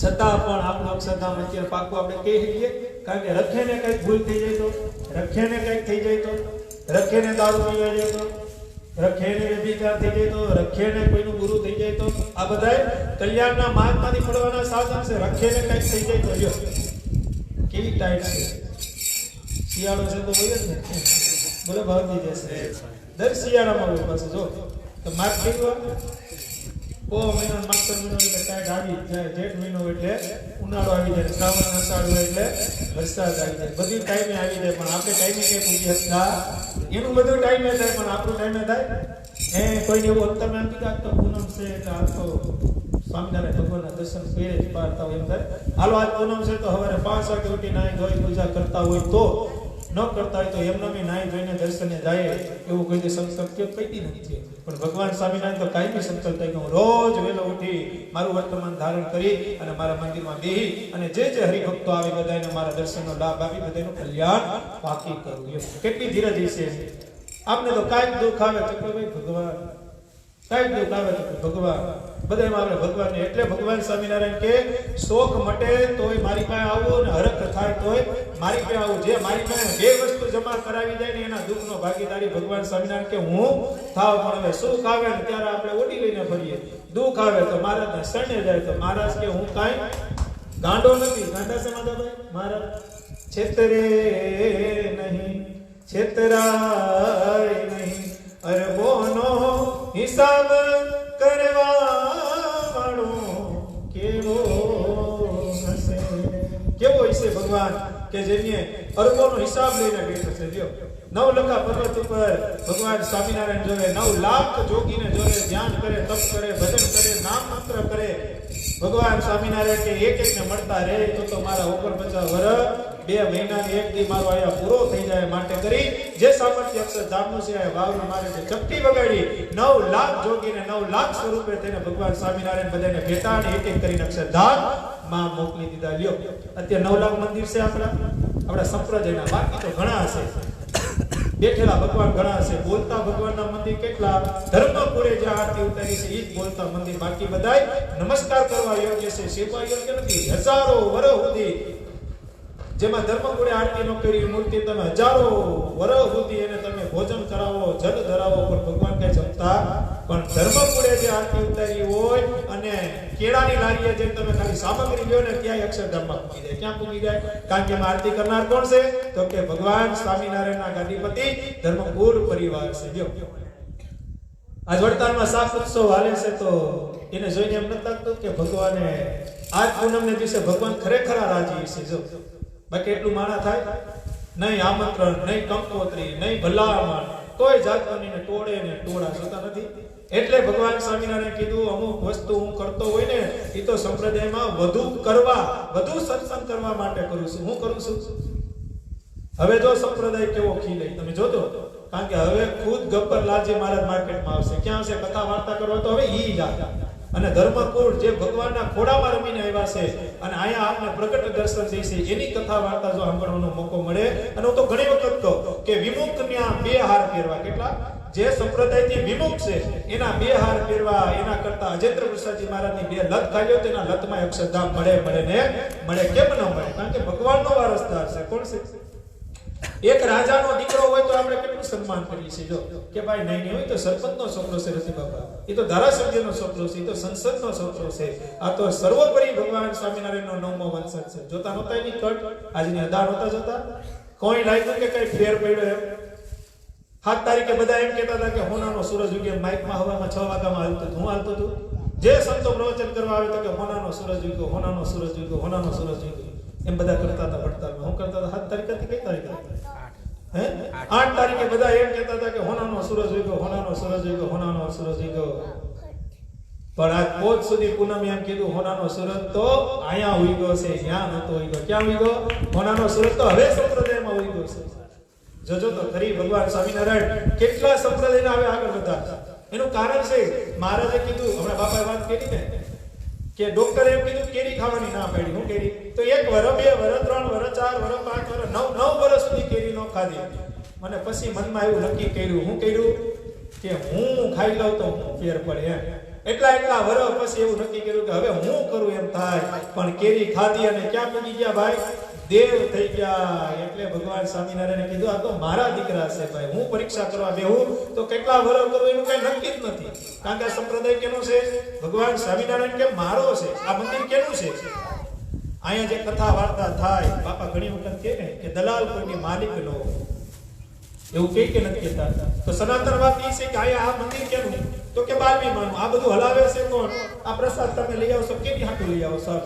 છતાં પણ આપણું અક્ષરધામ અત્યારે પાકું આપણે કહી શકીએ કારણ કે રખે ને કંઈક ભૂલ થઈ જાય તો રખે ને કંઈક થઈ જાય તો રખે ને દારૂ પીવા જાય તો રખેને વ્યભિચાર થઈ જાય તો રખેને કોઈનું ગુરુ થઈ જાય તો આ બધાય કલ્યાણના માર્ગમાંથી પડવાના સાધન છે. રખેને કંઈક થઈ જાય તો લ્યો કેવી ટાઈટ છે. શિયાળો છે તો હોય જ ને બોલો ભાવજી જશે દર શિયાળામાં હોય પાસે જો તો માર્ગ થઈ ગયો ઓ મહિનો માગસર મહિનો એટલે ટાઈટ આવી જાય. જેઠ મહિનો એટલે ઉનાળો આવી જાય. શ્રાવણ અષાઢ એટલે વરસાદ આવી જાય. બધી ટાઈમે આવી જાય પણ આપણે ટાઈમે કઈ પૂછી શકતા એનું બધું ટાઈમે થાય પણ આપણું ટાઈમે થાય કોઈને એવું અંતર નથી કાઢતો પૂનમ છે એટલે આ તો સ્વામિનારાયણ ભગવાનના દર્શન ફેરે જ પાડતા હોય એમ થાય હાલો આજ પૂનમ છે તો સવારે 5 વાગે ઉઠી નાઈ ધોઈ પૂજા કરતા હોય તો ન કરતા હોય તો એમને બી નાઈ ધોઈને દર્શને જાય એવું કોઈ સંકલ્પ કઈ નથી. પણ ભગવાન સ્વામિનારાયણ તો કાયમી સંકલ્પ થાય કે હું રોજ વહેલો ઉઠી મારું વર્તમાન ધારણ કરી અને મારા મંદિરમાં બેહી અને જે હરિભક્તો આવે બધાને મારા દર્શનનો લાભ આપી બધાનું કલ્યાણ પાકી કરું. કેટલી ધીરજ છે. આપને તો કાંઈક દુઃખ આવે તો ભાઈ ભગવાન કાંઈક દુઃખ આવે તો ભગવાન બધામાં આપણે ભગવાનને એટલે ભગવાન સ્વામિનારાયણ કે શોખ મટે તોય મારી પાસે આવો અને હરખ થાય તોય મારી પાસે આવો. જે મારી પાસે 2 વસ્તુ જમા કરાવી જાય ને એના દુઃખનો ભાગીદારી ભગવાન સ્વામિનારાયણ કે હું થાવ. પણ હવે સુખ આવે ને ત્યારે આપણે ઓડી લઈને ફરીએ. દુઃખ આવે તો મહારાજના શરણે જાય તો મહારાજ કે હું કાંઈ ગાંડો નથી. ગાંડા સમાધાન ભાઈ મહારાજ છેતરે નહીં છેતરાય નહીં અરબોનો હિસાબ કરવાવાળો કેવો હશે. કેવો હશે ભગવાન કે જેને અરબોનો હિસાબ લઈને બેઠો છે. જો 9 લખા પર્વત ઉપર ભગવાન સ્વામિનારાયણ જોવે 9 લાખ જોગીને જોવે ધ્યાન કરે તપ કરે ભજન કરે નામ મંત્ર કરે. ભગવાન સ્વામિનારાયણ કે એક એકને મળતા રહે તો મારા 49 વર્ષ 2 મહિના 1 દી મારો આયા પૂરો થઈ જાય માટે કરી જે સામર્થ્ય અક્ષરધામનું છે વાવનું મારે છે ચપટી વગાડી 9 લાખ જોગીને 9 લાખ સ્વરૂપે તેને ભગવાન સ્વામિનારાયણ બધાને ભેટા અને એક કરીને અક્ષરધામ માં મોકલી દીધા. લ્યો અત્યારે 9 લાખ મંદિર છે આપણા સંપ્રદાયના. બાકી તો ઘણા હશે બેઠેલા ભગવાન ઘણા હશે. બોલતા ભગવાનના મંદિર કેટલા ધર્મપુરે જે આરતી ઉતારી છે એ જ બોલતા મંદિર. બાકી બધાય નમસ્કાર કરવા યોગ્ય છે સેવા યોગ્ય નથી. હજારો વર્ષ સુધી જેમાં ધર્મપુરે આરતી નો કરી મૂર્તિ તમે હજારો વર્ષ સુધી એને તમે ભોજન કરાવો જલ ધરાવો પણ ભગવાન કઈ જમતા પણ ધર્મપુરે જે આરતી ઉતારી હોય અને કેળાની લારીએ જે તમે ખાલી સામગ્રી લ્યો ને ત્યાં અક્ષરધામમાં પૂગી જાય. ક્યાં પૂગી જાય? કારણ કે આરતી કરનાર કોણ છે તો કે ભગવાન સ્વામિનારાયણના ગાદીપતિ ધર્મપુર પરિવાર છે. જો આજ વડતાલમાં શાક ઉત્સવ હાલે છે તો એને જોઈને એમ નથી લાગતું કે ભગવાને આજ પૂનમને દિવસે ભગવાન ખરેખર રાજી છે. જો બાકી એટલું માણા થાય નહીં આમંત્રણ નહીં કંકોત્રી નહીં ભલામણ કોઈ જાતની ટોળે ને ટોળા જોતા નથી. એટલે ભગવાન સ્વામિનારાયણ કીધું અમુક વસ્તુ હું કરતો હોય ને એ તો સંપ્રદાયમાં વધુ સત્સંગ કરવા માટે કરું છું. હું કરું છું હવે જો સંપ્રદાય કેવો ખીલે તમે જોજો. કારણ કે હવે ખુદ ગબ્બર લાલજી મહારાજ માર્કેટમાં આવશે. ક્યાં આવશે? કથા વાર્તા કરવા તો હવે ઈ જાય અને ધર્મપુર જે ભગવાનના ખોડામાં રમીને આવ્યા છે અને અહીંયા આપને પ્રગટ દર્શન થઈ છે એની કથા વાર્તા જો સાંભળવાનો મોકો મળે. અને હું તો ઘણી વખત કહું કે વિમુક્તના 2 હાર પહેરવા. કેટલા? જે સંપ્રદાયથી વિમુક્ત છે એના 2 હાર પહેરવા એના કરતા અજેન્દ્ર પ્રસાદજી મહારાજની 2 લત ખાલ્યો તેના લતમાં અક્ષરધામ મળે ને મળે. કેમ ન મળે? કારણ કે ભગવાનનો વારસદાર છે. કોણ છે? એક રાજાનો દીકરો હોય તો આપણે કેટલું સન્માન કરીએ છીએ. જો કે ભાઈ નહીં હોય તો સરપંચનો છોકરો છે રતિ બાપા, એ તો ધારાસભ્યનો છોકરો છે, એ તો સંસદનો છોકરો છે. આ તો સર્વોપરી ભગવાન સ્વામિનારાયણનો 9મો વંશજ છે. જોતા નહોતા એની કટ, આજની અદા નહોતા જોતા. કોઈ લાગ્યું કે કઈ ફેર પડ્યો એમ? 7 તારીખે બધા એમ કહેતા હતા કે હોનાનો સૂરજ ઉગે, માઇકમાં હવામાં 6 વાગ્યામાં હાલતું હતું. હું હાલતું હતું. જે સંતો પ્રવચન કરવા આવે તો કે હોનાનો સૂરજ ઉગ્યો, હોનાનો સૂરજ ઉગ્યો, હોનાનો સૂરજ ઉગ્યો, એમ બધા કરતા હતા વડતાલમાં. હું કરતા હતા 7 તારીખ હતી, કઈ તારીખ હતી? 8 તારીખે બધા એમ કહેતા હતા કે હોનાનો સૂરજ ઉગ્યો, હોનાનો સૂરજ ઉગ્યો, હોનાનો સૂરજ ઉગ્યો. પણ આજ પોચ સુધી પૂનમ એમ કીધું હોનાનો સૂરજ તો અહીંયા ઉગ્યો છે, ત્યાં નતો ઉગ્યો. ક્યાં ઉગ્યો? હોનાનો સૂરજ તો હવે સંપ્રદાયમાં ઉગ્યો છે. જોજો તો ખરી ભગવાન સ્વામિનારાયણ કેટલા સંપ્રદાયના હવે આગળ વધ્યા. એનું કારણ છે મહારાજે કીધું, હમણાં બાપાએ વાત કરી ને કે ડોક્ટરે એમ કીધું કેરી ખાવાની ના પાડી. હું કેરી તો 1 વર્ષ 2 વર્ષ 3 વર્ષ 4 વર્ષ 5 વર્ષ 9 વર્ષ સુધી કેરી નો ખાધી. મને પછી મનમાં એવું નક્કી કર્યું, હું કર્યું કે હું ખાઈ લઉં તો ફેર પડે એમ. એટલા વર્ષ પછી એવું નક્કી કર્યું કે હવે હું કરું એમ થાય. પણ કેરી ખાધી અને ક્યાં પૂગી ગયા ભાઈ? દેવ થઈ ગયા. એટલે ભગવાન સ્વામિનારાયણે કીધું આ તો મારા દીકરા છે ભાઈ, હું પરીક્ષા કરવા બેહું તો કેટલા વર્ષ કરું એનું કઈ નક્કી જ નથી. કારણ કે આ સંપ્રદાય કેનો છે? ભગવાન સ્વામિનારાયણ કે મારો છે. આ મંદિર કેનું છે? અહીંયા જે કથા વાર્તા થાય, બાપા ઘણી વખત કહે ને કે દલાલ કોઈની માલિક નો, એવું કે નથી કહેતા. તો સનાતન વાત એ છે કે અહીંયા આ મંદિર કેનું? તો કે બાલવી માનું. આ બધું હલાવે છે કોણ? આ પ્રસાદ તમે લઈ આવશો, કેની હાટું લઈ આવો સર?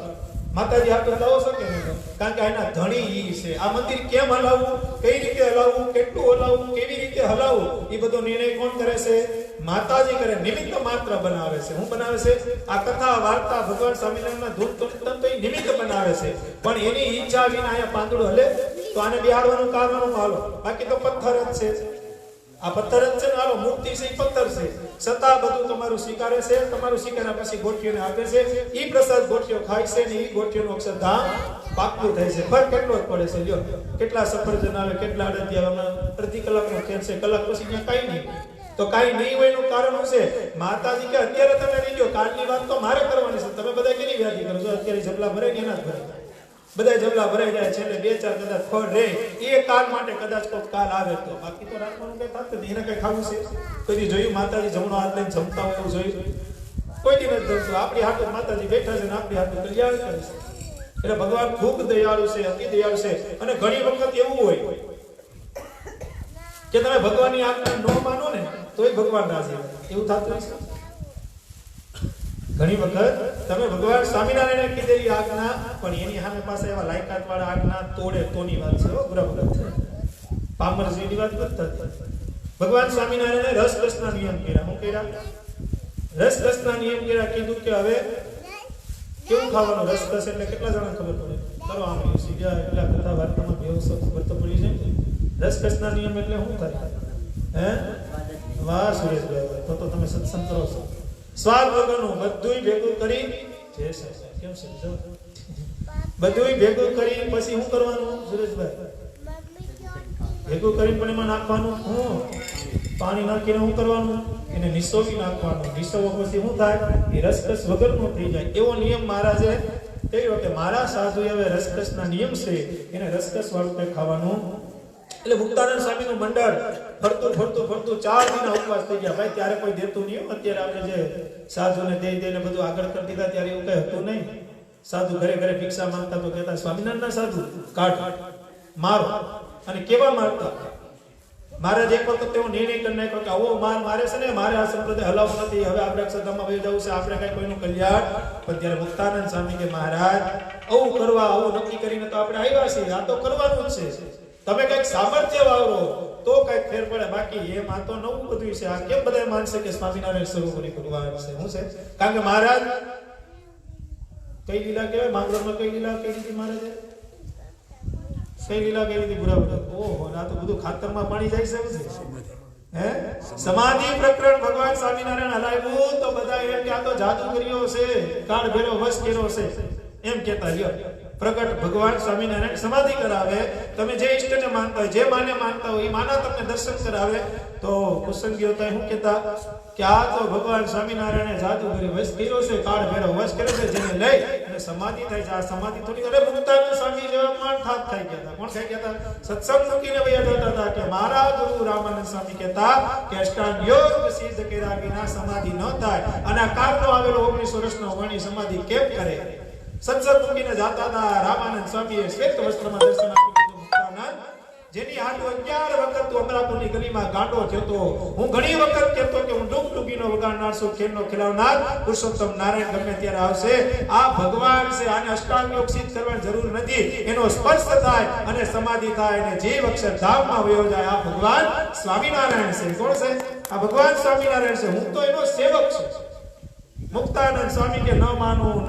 માતાજી હાટું લાવો છો કે નહીં? કારણ કે એના ધણી ઈ છે. આ મંદિર કેમ હલાવવું, કઈ રીતે હલાવવું, કેટલું હલાવવું, કેવી રીતે હલાવવું, એ બધો નિર્ણય કોણ કરે છે? માતાજી કરે. નિમિત્ત માત્ર બનાવે છે. હું બનાવે છે? આ કથા વાર્તા ભગવાન સ્વામિનારાયણના ધૂન કીર્તન તો એ નિમિત્ત બનાવે છે. પણ એની ઈચ્છા વિના અહીંયા પાંદડું હલે તો આને બિહાડવાનું કારણ હું હાલો, બાકી તો પથ્થર જ છે. આ પથ્થર જ છે ને, હાલો મૂર્તિ છે એ પથ્થર છે, છતાં બધું તમારું સ્વીકારે છે. તમારું સ્વીકાર્યા પછી ગોઠીઓને આપે છે. ઈ પ્રસાદ ગોઠીઓ ખાય છે ને ઈ ગોઠીઓનું અક્ષરધામ પાકું થાય છે. ફરક કેટલો જ પડે છે. લ્યો કેટલા સફરજન આવે, કેટલા અડદિયા આવે, અડધી કલાકનો ખેલ છે, કલાક પછી ત્યાં કઈ નહીં. તો કઈ નહીં હોય એનું કારણ શું છે? માતાજી કે અત્યારે તમે લઈ લો, કાલની વાત તો મારે કરવાની છે. તમે બધા કેની વ્યાધિ કરો છો? અત્યારે જબલા ભરાય ને એના જ ભરાય. બધા જબલા ભરાઈ જાય છે એટલે 2-4 કદાચ ફળ રહે એ કાલ માટે કદાચ કોઈ કાલ આવે તો, બાકી તો રાખવાનું કઈ થતું નહીં. એને કઈ ખાવું છે? કોઈ જોયું માતાજી જમણો હાથ લઈને જમતા હોય એવું જોયું? કોઈ દી નથી જમતું. આપણી હાથે માતાજી બેઠા છે ને આપણી હાથે કલ્યાણ કરે છે. એટલે ભગવાન ખૂબ દયાળુ છે, અતિ દયાળુ છે. અને ઘણી વખત એવું હોય કે તમે ભગવાનની આજ્ઞા ન માનો ને તોય ભગવાન રાજી હોય. એવું થતું હશે. ઘણી વખત તમે ભગવાન સ્વામિનારાયણે કીધેલી આજ્ઞા પણ એની સામે પાસે એવા લાયકાત વાળા આજ્ઞા તોડે તોની વાત છે. બરાબર પામરજીની વાત કરતા. ભગવાન સ્વામિનારાયણે રસરસના નિયમ કર્યા. શું કર્યા? રસરસના નિયમ કર્યા. કીધું કે હવે કેવું ખાવાનું? રસરસ એટલે કેટલા જણા ખબર પડે? કરો આમ સીધા એટલા કથા વાર્તામાં વ્યવસ્થિત ખબર તો પડી જાય. રસરસના નિયમ એટલે શું થાય? હે વાહ સુરેશભાઈ, તો તમે સત્સંગ કરો છો. સ્વાદ વગરનું બધુંય ભેગું કરી, કેમ છે બધુંય ભેગું કરી પછી શું કરવાનું સુરેશભાઈ? ભેગું કરીને પણ એમાં નાખવાનું હું પાણી નાખીને શું કરવાનું? એને નિસોવી નાખવાનું. નિસોવો પછી શું થાય? એ રસકસ વગરનું થઈ જાય. એવો નિયમ મહારાજે કહ્યું કે મારા સાધુ હવે રસકસના નિયમ છે, એને રસકસ વાળું કંઈ ખાવાનું. એટલે મુક્તાનંદ સ્વામીનું મંડળ ફરતું 4 દિન ઉપવાસ થઈ ગયા. ભાઈ ત્યારે કોઈ દેતું નહીં. અત્યારે આપણે જે સાધુને દઈને બધું આગળ કરી દીધા ત્યારે એવું કઈ હતું નહીં. સાધુ ઘરે ઘરે ભિક્ષા માંગતા તો કહેતા સ્વામિનારાયણના સાધુ કાઢ મારો. અને કેવા મારતા? મહારાજ એક વખત તેવો નિર્ણય કરી નાખ્યો કે આવો માર મારે છે ને, મારે આ સંપ્રદાય હલાવવું નથી. હવે આપણે અક્ષરધામમાં વહી જવું છે, આપણે કઈ કોઈનું કલ્યાણ. પણ ત્યારે મુક્તાનંદ સ્વામી કે મહારાજ આવું કરવા, આવું નક્કી કરીને તો આપણે આવ્યા છીએ, આ તો કરવાનું જ છે. તમે કઈક સામર્થ્ય વાવરો તો કઈક ફેર પડે. બાકી એમ આ તો નવું બધું છે. આ કેમ બધા માનશે કે સ્વામિનારાયણ સર્વોપરી ભગવાન છે? શું છે? કારણ કે મહારાજ કઈ લીલા કહેવાય? માંગરોળમાં કઈ લીલા કહી દીધી મહારાજે? કઈ લીલા કહી દીધી? બરાબર. ઓહો, આ તો બધું ખાતરમાં પાણી જાય છે. હે સમાધિ પ્રકરણ ભગવાન સ્વામિનારાયણ હલાવ્યું તો બધા એમ કે આ તો જાદુ કર્યો છે, કાળ ભેરો વશ કર્યો છે એમ કહેતા. લ્યો પ્રગટ ભગવાન સ્વામિનારાયણ સમાધિ કરાવે. તમે જે ઈષ્ટને માનતા હોય, જે માને માનતા હોય એ માના તમને દર્શન કરાવે. તો કુસંગીઓ તો શું કહેતા કે આ તો ભગવાન સ્વામિનારાયણે જાદુ કરી વશ કર્યો છે, કાળ ભેરો વશ કર્યો છે, જેને લઈ અને સમાધિ થાય છે. આ સમાધિ થોડી અરે મુક્તાનંદ સ્વામી જેવા માણ થાપ થઈ ગયા હતા. કોણ થઈ ગયા હતા? સત્સંગ મૂકીને વયા જતા હતા કે મારા ગુરુ રામાનંદ સ્વામી કહેતા કે અષ્ટાંગ યોગ સિદ્ધ કર્યા વિના સમાધિ ન થાય. અને આ કાળનો આવેલો 19 વર્ષનો વણી સમાધિ કેમ કરે? સત્સંગ મૂકીને જાતા હતા. રામાનંદ સ્વામીએ શ્વેત વસ્ત્રમાં દર્શન આપ્યું હતું મુક્તાનંદ, જેની હાથ 11 વખત તું અમરાપુરની ગલીમાં ગાંડો થયો. હું ઘણી વખત કહેતો કે હું ડૂબડૂબીનો વગાડનાર છું, ખેલનો ખિલાવનાર પુરુષોત્તમ નારાયણ ગમે ત્યારે આવશે. આ ભગવાન છે, આને અષ્ટાંગ યોગ સિદ્ધ કરવાની જરૂર નથી. એનો સ્પર્શ થાય અને સમાધિ થાય અને જીવ અક્ષરધામમાં વયો જાય. આ ભગવાન સ્વામિનારાયણ છે. કોણ છે? આ ભગવાન સ્વામિનારાયણ છે. હું તો એનો સેવક છું. મુક્તાનંદ સ્વામી કે ન માનું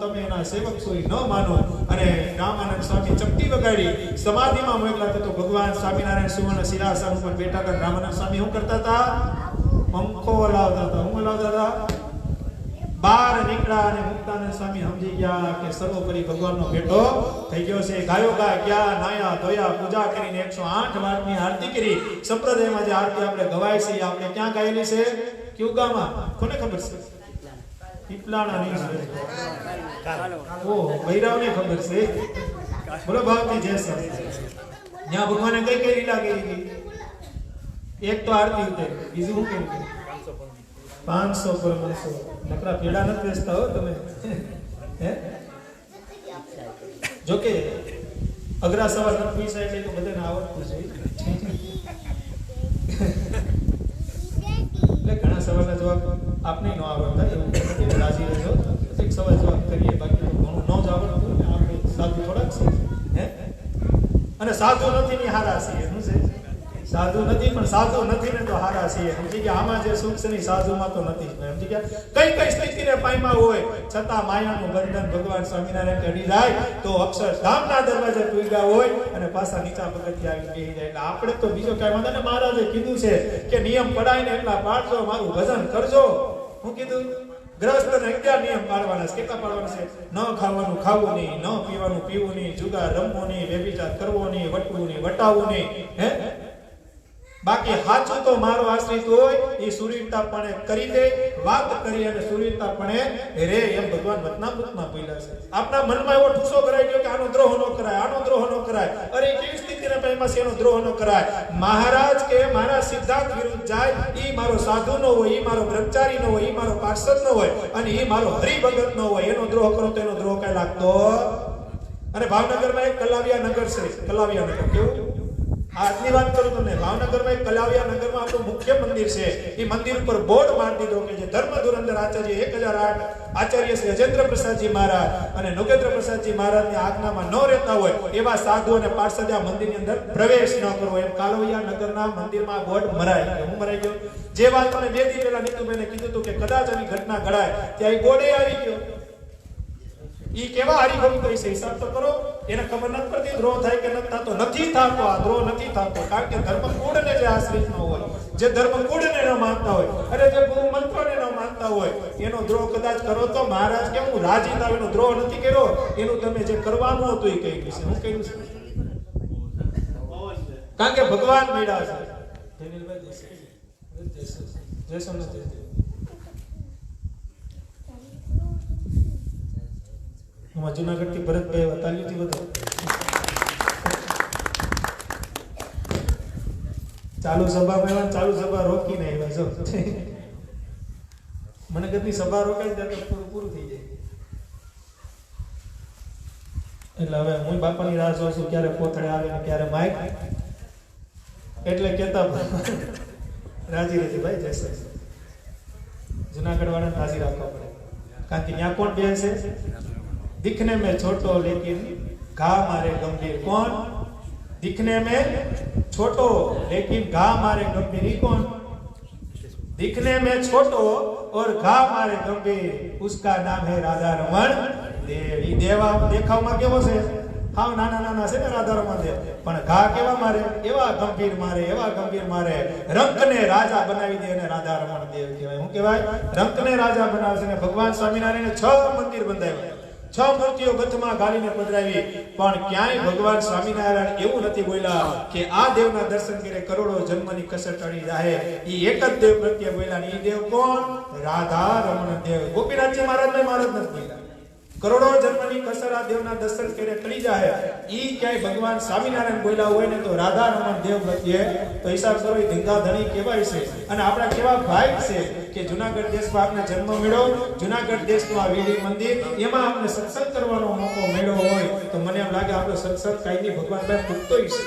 તમે એના સેવક છો, ન માનો. અને રામાનંદ સ્વામી ચપટી વગાડી સમાધિમાં મોકલા તો ભગવાન સ્વામિનારાયણ સુવર્ણ સિંહાસન ઉપર બેઠા હતા. રામાનંદ સ્વામી શું કરતા હતા? પંખો હલાવતા હતા. હું હલાવતા હતા? બહાર નીકળ્યા અને મુક્તાનંદ સ્વામી સમજી ગયા કે સર્વોપરી ભગવાનનો ભેટો થઈ ગયો છે. ગાયો ગા ગયા, નાયા ધોયા, પૂજા કરીને 108 વારની આરતી કરી. સંપ્રદાયમાં જે આરતી આપણે ગવાય છે આપણે ક્યાં ગાયેલી છે? ક્યુગામાં. કોને ખબર છે? પીપલાણા નહીં છે. ઓ બૈરાવને ખબર છે. બોલો ભાવથી જય સર. ત્યાં ભગવાને કઈ કઈ લીલા કરી હતી? એક તો આરતી ઉતારી, બીજું શું કેવું? 500 પર 500 નકરા પેડા નથી વેચતા હો તમે. હે જોકે અઘરા સવાલ નથી પૈસા એટલે તો બધાને આવડતું છે. એટલે ઘણા સવાલના જવાબ આપને ન આવડતા એવું નથી. રાજી રહેજો, એક સવાલ જવાબ કરીએ. બાકી તો ઘણું ન જ આવડતું ને આપણે સાધુ થોડાક છે. હે અને સાધુ નથી ને હારા છીએ. શું છે? સાધુ નથી પણ સાધુ નથી ને તો હારા છીએ. સમજી ગયા? આમાં જે સુખ છે ને સાધુમાં તો નથી. સમજી ગયા? કઈ કઈ સ્થિતિને પામ્યા હોય છતાં માયાનું બંધન ભગવાન સ્વામિનારાયણ ચડી જાય તો અક્ષરધામના દરવાજે પૂગ્યા હોય અને પાછા નીચા પગથિયે આવી બેસી જાય. એટલે આપણે તો બીજો કઈ વાંધો ને. મહારાજે કીધું છે કે નિયમ પડાઈને એટલા પાડજો, મારું ભજન કરજો. હું કીધું? ગ્રસ્તને 11 નિયમ પાડવાના છે. કેટલા પાડવાના છે? ન ખાવાનું ખાવું નહીં, ન પીવાનું પીવું નહીં, જુગાર રમવું નહીં, વ્યભિચાર કરવો નહીં, વટવું નહીં, વટાવવું નહીં. હે બાકી સાચું તો મારો આશ્રિત હોય એ સુરીતાપણે કરી દે, વાત કરી અને સુરીતાપણે રે એમ ભગવાન વચનામૃતમાં બોલ્યા છે. આપણા મનમાં એવો ઠૂસો કરાઈ ગયો કે આનો દ્રોહ ન કરાય, આનો દ્રોહ ન કરાય. અરે કેવી સ્થિતિને પહેલા છે એનો દ્રોહ ન કરાય. મહારાજ કે મારા સિદ્ધાંત વિરુદ્ધ જાય ઈ મારો સાધુ નો હોય, ઈ મારો બ્રહ્મચારી નો હોય, ઈ મારો પાર્ષદ નો હોય અને ઈ મારો હરિભગત નો હોય. એનો દ્રોહ કરો તો એનો દ્રોહ કઈ લાગતો. અને ભાવનગરમાં એક કલાવિયા નગર છે. કલાવિયા નગર કેવું? આજની વાત કરું તમને. ભાવનગરમાં એક કલાવિયા નગરમાં આપણું મુખ્ય મંદિર છે. એ મંદિર ઉપર બોર્ડ મારી દીધો કે જે ધર્મ ધુરંધર આચાર્ય 1008 આચાર્ય શ્રી અજેન્દ્ર પ્રસાદજી મહારાજ અને નોગેન્દ્ર પ્રસાદજી મહારાજની આજ્ઞામાં ન રહેતા હોય એવા સાધુ અને પાર્ષદ આ મંદિરની અંદર પ્રવેશ ન કરવો. એમ કાલવિયા નગરના મંદિરમાં બોર્ડ મરાઈ ગયો. હું મરાઈ ગયો? જે વાત મને 2 દી પહેલા નીતુભાઈને કીધું હતું કે કદાચ આવી ઘટના ઘડાય ત્યાં એ બોર્ડે આવી ગયો. ઈ કેવા હરિભક્તો છે હિસાબ તો કરો. એને ખબર નથી પડતી દ્રોહ થાય કે નથી થતો. નથી થતો. આ દ્રોહ નથી થતો કારણ કે ધર્મકૂળને જે આશ્રિત ન હોય, જે ધર્મકૂળને ન માનતા હોય અને જે ગુરુ મંત્રોને ન માનતા હોય એનો દ્રોહ કદાચ કરો તો મહારાજ કે હું રાજી થાવ. એનો દ્રોહ નથી કર્યો. એનું તમે જે કરવાનું હતું એ કહ્યું છે. હું કહ્યું છે કારણ કે ભગવાન મળ્યા છે. જય સોમનાથ. હું જુનાગઢ થી ભરતભાઈ તાલ્યુથી બધો ચાલુ સભામાં ચાલુ સભા રોકીને આવ્યા જો. મને કદી સભા રોકાય ત્યારે પૂરું થઈ જાય. એટલે હવે હું બાપાની રાહ જોઉં છું ક્યારે પોથળે આવે ને ક્યારે માઇક. એટલે કેતા રાજી રહેતી ભાઈ જશે. જુનાગઢ વાળાને રાજી રાખવા પડે કારણ કે ત્યાં કોણ બે છે? दिखने में छोटो लेकिन घा मारे गंभीर. कौन? दिखने में छोटो लेकिन घा मारे गंभीर. कौन? दिखने में छोटो और घा मारे गंभीर. उसका नाम है राधा रमण देव. ई देवा देखावમાં કેવો છે? હાવ નાના નાના છે ને રાધા રમણ દેવ. પણ ઘા કેવા મારે? એવા ગંભીર મારે, એવા ગંભીર મારે. રંકને રાજા બનાવી દે અને રાધા રમણ દેવ કહેવાય. શું કહેવાય? રંકને રાજા બનાવે છે. ભગવાન સ્વામિનારાયણે 6 મંદિર બંધાવ્યા. 6 મૂર્તિઓ ગથમાં ગાલીને પધરાવી, પણ ક્યાંય ભગવાન સ્વામિનારાયણ એવું નથી બોલ્યા કે આ દેવના દર્શન કરે કરોડો જન્મની કસર ટળી જાય. ઈ એક જ દેવ પ્રત્યે બોલ્યા. ઈ દેવ કોણ? રાધા રમણ દેવ. ગોપીનાથજી મહારાજ નથી બોલ્યા. કરોડો જન્મની કસર આ દેવના દર્શન કરે ટળી જાય. ઈ ક્યાંય ભગવાન સ્વામિનારાયણ બોલ્યા હોય ને તો રાધા રમણ દેવ પ્રત્યે તો હિસાબ કરો ઈ ધંધા ધણી કહેવાય છે. અને આપણા કેવા ભાઈ છે કે જુનાગઢ દેશમાં આપને જન્મ મળ્યો, જુનાગઢ દેશનું આ વીડી મંદિર, એમાં આપણે સત્સંગ કરવાનો મોકો મળ્યો હોય તો મને એમ લાગે આપણો સત્સંગ કાયમી ભગવાન પાસે પૂગતોય છે.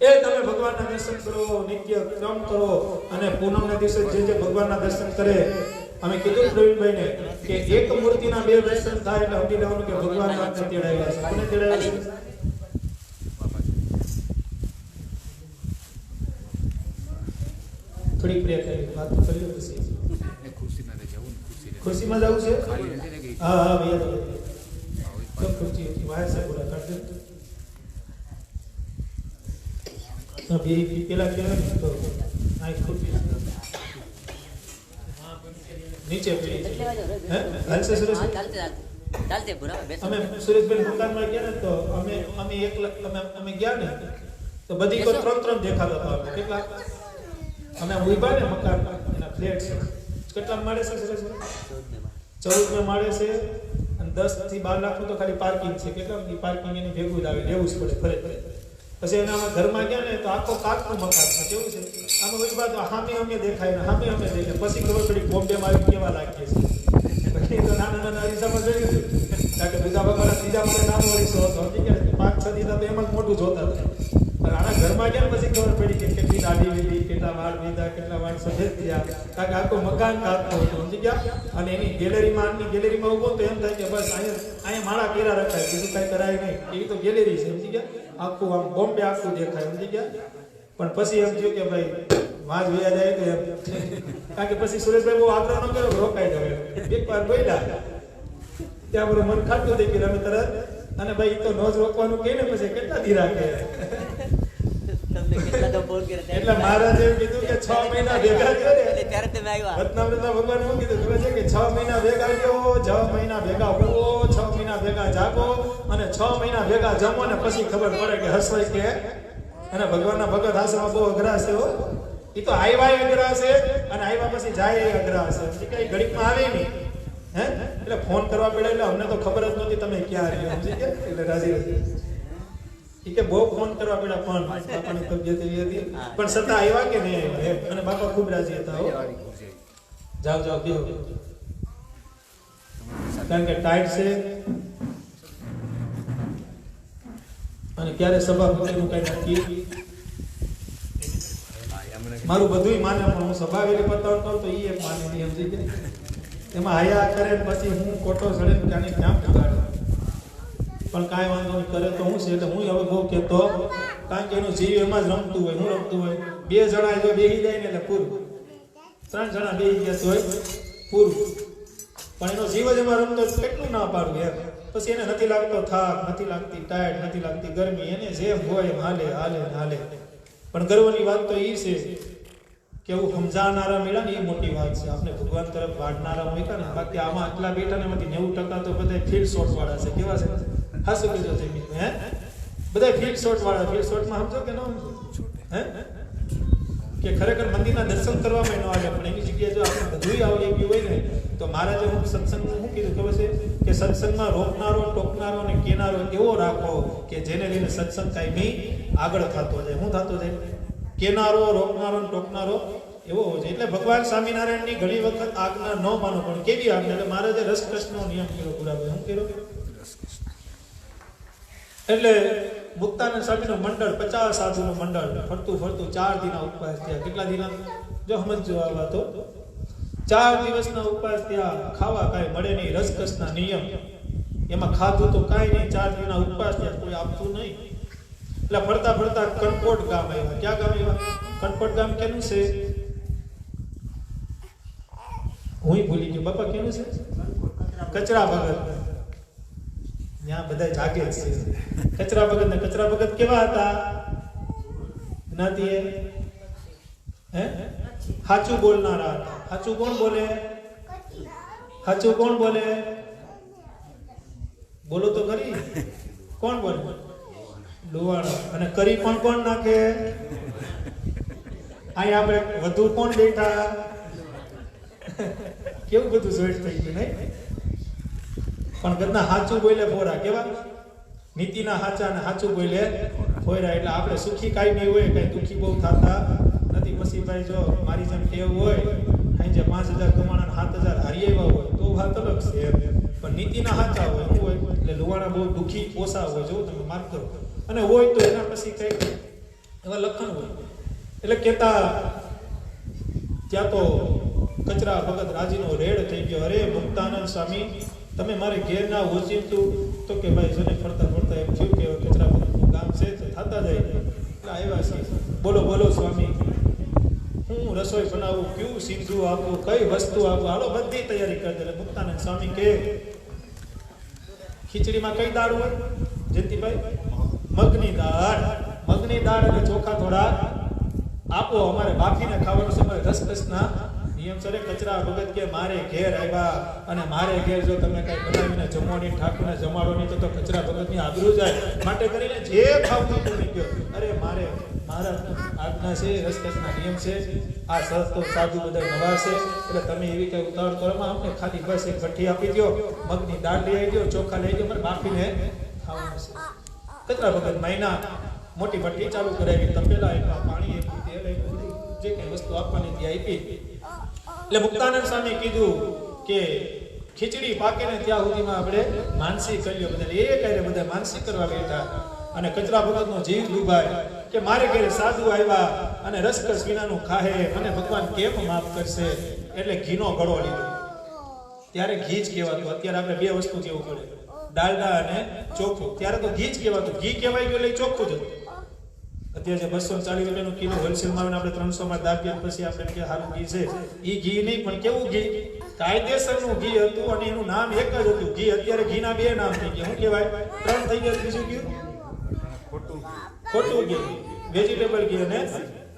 એ તમે ભગવાનના દર્શન કરો, નિત્ય ક્રમ કરો, અને પૂનમના દિવસે જે ભગવાનના દર્શન કરે. અમે કીધું પ્રવીણભાઈને કે એક મૂર્તિના 2 દર્શન થાય એટલે સમજી લેવાનું કે ભગવાન આપણે તેડાવ્યા છે. કોને તેડાવ્યા છે? થોડી પ્રેમ વાત તો કરી લો પછી ખુરશીમાં જવું છે. હા હા ભૈયા તો ખુરશી વાય સાહેબ બોલા કાઢ દે તો બે પેલા કેવા ને તો આ ખુરશી નીચે પડી હે હાલશે સુરેશ ચાલતે બરાબર બેસો. અમે સુરેશભાઈ મકાનમાં ગયા ને તો અમે ગયા ને તો બધી કોઈ 3 દેખાતો હતો. કેટલા અમે ઉભા ને મકાન એના ફ્લેટ છે. કેટલા માળે છે સુરેશભાઈ? 14 માળે છે. અને 10 થી 12 લાખનું તો ખાલી પાર્કિંગ છે. કેટલા પાર્કિંગ એની ભેગું જ આવે, લેવું જ પડે ફરે. પછી એના ઘરમાં ગયા ને તો આખો કાચનું મકાન છે. કેવું છે? આમાં ઉભા તો હામે અમે દેખાય ને હામે અમે દેખાય. પછી ખબર પડી બોમ્બેમાં આવી કેવા લાગીએ છે. પછી તો નાના અરીસામાં જોયું કારણ કે બીજા વગર ત્રીજા માળે નાનો અરીસો હતો. 5-6 દીધા તો એમાં જ મોટું જોતા હતા. પણ આના ઘરમાં ગયા પછી ખબર પડી કે કેટલી દાઢી લીધી, કેટલા વાળ લીધા, કેટલા વાળ સફેદ થયા. કારણ કે આખું મકાન કાચનું હતું. સમજી ગયા? અને એની ગેલેરીમાં ઉભો તો એમ થાય કે બસ અહીંયા માળા કેરા રખાય, બીજું કઈ કરાય નહીં. એવી તો ગેલેરી છે. સમજી ગયા? આખું આમ બોમ્બે આખું દેખાય. સમજી ગયા? પણ પછી એમ થયું કે ભાઈ વાંજ વયા જાય તો એમ. કારણ કે પછી સુરેશભાઈ બહુ આગ્રહ ન કર્યો, રોકાઈ જાય. એક વાર બોલ્યા ત્યાં બધું મન ખાતું થઈ ગયું. અમે તરત અને ભાઈ તો નો જ રોકવાનું કહે ને પછી કેટલા દી રાખે. તમને કેટલા તો ફોન કર્યા એટલે મહારાજે એમ કીધું કે 6 મહિના ભેગા થયો ને એટલે ત્યારે તમે આવ્યા. રત્નામૃતના ભગવાને એવું કીધું ખબર છે કે 6 મહિના ભેગા થયો, 6 મહિના ભેગા હુવો, 6 મહિના ભેગા જાગો અને 6 મહિના ભેગા જમો ને પછી ખબર પડે કે હસવાય કે. અને ભગવાનના ભગત હાસમાં બહુ અઘરા છે હો. એ તો આવ્યા અઘરા છે અને આવ્યા પછી જાય એ અઘરા છે. પછી કઈ ઘડીકમાં આવે નહીં. હે એટલે ફોન કરવા પડે. એટલે અમને તો ખબર જ નહોતી તમે ક્યાં રહ્યા. સમજી ગયા? એટલે રાજી કે બહુ ફોન કરવા પડ્યા. પણ બાપાની તબિયત એવી હતી પણ છતાં આવ્યા કે નહીં આવ્યા. અને બાપા ખૂબ રાજી હતા. જાઓ બેહો. કારણ કે ટાઈટ છે અને ક્યારે સભા મૂકેલું કઈ નક્કી. મારું બધું માને પણ હું સભા વેલી પતાવતો તો એ એક માને નહીં. સમજી ગયા? એમાં હાયા કરે પછી હું ખોટો ચડે ક્યાં ક્યાં પગાડે. પણ કાંઈ વાંધો નહીં કરે તો હું છે. એટલે હું હવે બહુ કહેતો કારણ કે એનું જીવ એમાં જ રમતું હોય. હું રમતું હોય 2 જણા જો બેસી જાય ને એટલે પૂરું. 3 જણા બેસી ગયા હોય પૂરું. પણ એનો જીવ જ એમાં રમતો કેટલું ના પાડવું એમ. પછી એને નથી લાગતો થાક, નથી લાગતી ટાયર્ડ, નથી લાગતી ગરમી. એને જેમ હોય એમ હાલે. પણ ગર્વની વાત તો એ છે કે એવું સમજાવનારા મળ્યા ને એ મોટી વાત છે. આપણે ભગવાન તરફ વાળનારા હોય ને. બાકી આમાં આટલા બેઠા ને એમાંથી 90% તો બધા ફીલ્ડ શોટ વાળા છે. કેવા છે? હાસુ કીધું છે હે બધા ફીલ્ડ શોટ વાળા. ફીલ્ડ શોટમાં સમજો કે ન સમજો? હે કે ખરેખર મંદિરના દર્શન કરવામાં ન આવે પણ એની જગ્યાએ જો આપણે બધું આવડી ગયું હોય ને તો મહારાજે હું સત્સંગનું શું કીધું ખબર છે કે સત્સંગમાં રોકનારો, ટોકનારો અને કેનારો એવો રાખો કે જેને લઈને સત્સંગ કાયમી આગળ થતો જાય. શું થતો જાય? કેનારો, રોકનારો અને ટોકનારો એવો હોય છે. એટલે ભગવાન સ્વામિનારાયણની ઘણી વખત આજ્ઞા ન માનો પણ કેવી આજ્ઞા? એટલે મહારાજે રસકૃષ્ણનો નિયમ કર્યો પુરાવ્યો. શું કર્યો? એટલે મુક્તાનંદ સ્વામીનું મંડળ 50 સાધુનું મંડળ ફરતું 4 દિના ઉપવાસ થયા. કેટલા દિના? જો સમજો આ વાતો. 4 દિવસના ઉપવાસ થયા. ખાવા કાંઈ મળે નહીં. રસકસના નિયમ. એમાં ખાધું તો કાંઈ નહીં. 4 દિના ઉપવાસ થયા. કોઈ આપતું નહીં. એટલે ફરતા કનકોટ ગામ આવ્યા. ક્યાં ગામ આવ્યા? કનકોટ ગામ કેનું છે? હું ભૂલી ગયો બાપા. કેનું છે? કચરા ભગત. ત્યાં બધા જાગે છે. કચરા ભગત કેવા હતા? જ્ઞાતિએ હે સાચું બોલનારા હતા. સાચું કોણ બોલે? બોલો તો ખરી. કોણ બોલે? લુવાણા. અને કરી કોણ નાખે? અહીં આપણે વધુ કોણ બેઠા? કેવું બધું જોઈટ થઈ ગયું નહીં? પણ ઘરના સાચું બોલે ફોરા. કેવા? નીતિના સાચા અને સાચું બોલે ફોરા. એટલે આપણે સુખી કાંઈ નહીં હોય, કાંઈ દુઃખી બહુ થતા નથી. પછી ભાઈ જો મારી જેમ ટેવ હોય, અહીં જે 5,000 કમાણા 7,000 હારી આવ્યા હોય તો વાત અલગ છે. પણ નીતિના સાચા હોય શું હોય? એટલે લુવાણા બહુ દુઃખી ઓછા હોય. જો તમે માર્ક કરો. અને હોય તો એના પછી કંઈક એવા લખણ હોય. એટલે કહેતા ત્યાં તો કચરા ભગત રાજીનો રેડ થઈ ગયો. અરે મુક્તાનંદ સ્વામી, તમે મારે ઘેર ના ઓચિંતું. તો કે ભાઈ જને ફરતા ફરતા એમ થયું કે કચરા ભગતનું ગામ છે તો થતા જાય. એટલે આવ્યા છે. બોલો સ્વામી, હું રસોઈ બનાવું, કયું સીધું આપું, કઈ વસ્તુ આપું, હાલો બધી તૈયારી કરી દે. એટલે મુક્તાનંદ સ્વામી કે ખીચડીમાં કઈ દાળ હોય જયંતિભાઈ? મગની દાળ. મગની દાળ અને ચોખા થોડા આપો, અમારે બાફીને ખાવાનો સમય રસકસના નિયમ છે. કચરા ભગત કે મારે ઘેર આવ્યા અને મારે ઘેર જો તમે કઈ બનાવીને જમવાની ઠાકોરને જમાડો નહીં તો કચરા ભગતની આબરૂ જાય. માટે કરીને જે ખાવું તમે કહો. અરે મારે મારા આજ્ઞા છે, રસકસના નિયમ છે. આ સસ્તો સાધુ બધા નવા છે એટલે તમે એવી કઈ ઉતાવળ કરવામાં અમને ખાલી બસ એક ભઠ્ઠી આપી દો, મગની દાળ લઈ આવી દો, ચોખા લઈ દો, મારે બાફીને ખાવાનું છે. કચરા ભગત મહિના મોટી ભઠ્ઠી ચાલુ કરાવી, તપેલા આપ્યા, પાણી આપ્યું, તેલ આપ્યું, જે કઈ વસ્તુ આપવાની ત્યાં આપી. એટલે મુક્તાનંદ સ્વામી કીધું કે ખીચડી પાકે ને ત્યાં સુધીમાં આપણે માનસી કર્યો. બધા એ કાંઈ બધા માનસી કરવા બેઠા. અને કચરા ભગતનો જીવ ડૂબાય કે મારે ઘરે સાધુ આવ્યા અને રસકસ વિનાનું ખાહે અને ભગવાન કેમ માફ કરશે. એટલે ઘીનો ઘડો લીધો. ત્યારે ઘી જ કહેવાતું. અત્યારે આપણે બે વસ્તુ કેવું પડે, ડાલડા અને ચોખ્ખું. ત્યારે તો ઘી જ કહેવાતું. ઘી કહેવાય ગયું એટલે ચોખ્ખું જ હતું. અત્યારે 240 રૂપિયાનું કિલો હોલસેલમાં આવે, આપણે 300 માં દાબીએ પછી આપણે કે સારું ઘી છે. એ ઘી નહીં, પણ કેવું ઘી? કાયદેસરનું ઘી હતું અને એનું નામ એક જ હતું ઘી. અત્યારે ઘીના બે નામ થઈ ગયા. શું કહેવાય? 3 થઈ ગયા. બીજું ઘી ખોટું ઘી, વેજીટેબલ ઘી. અને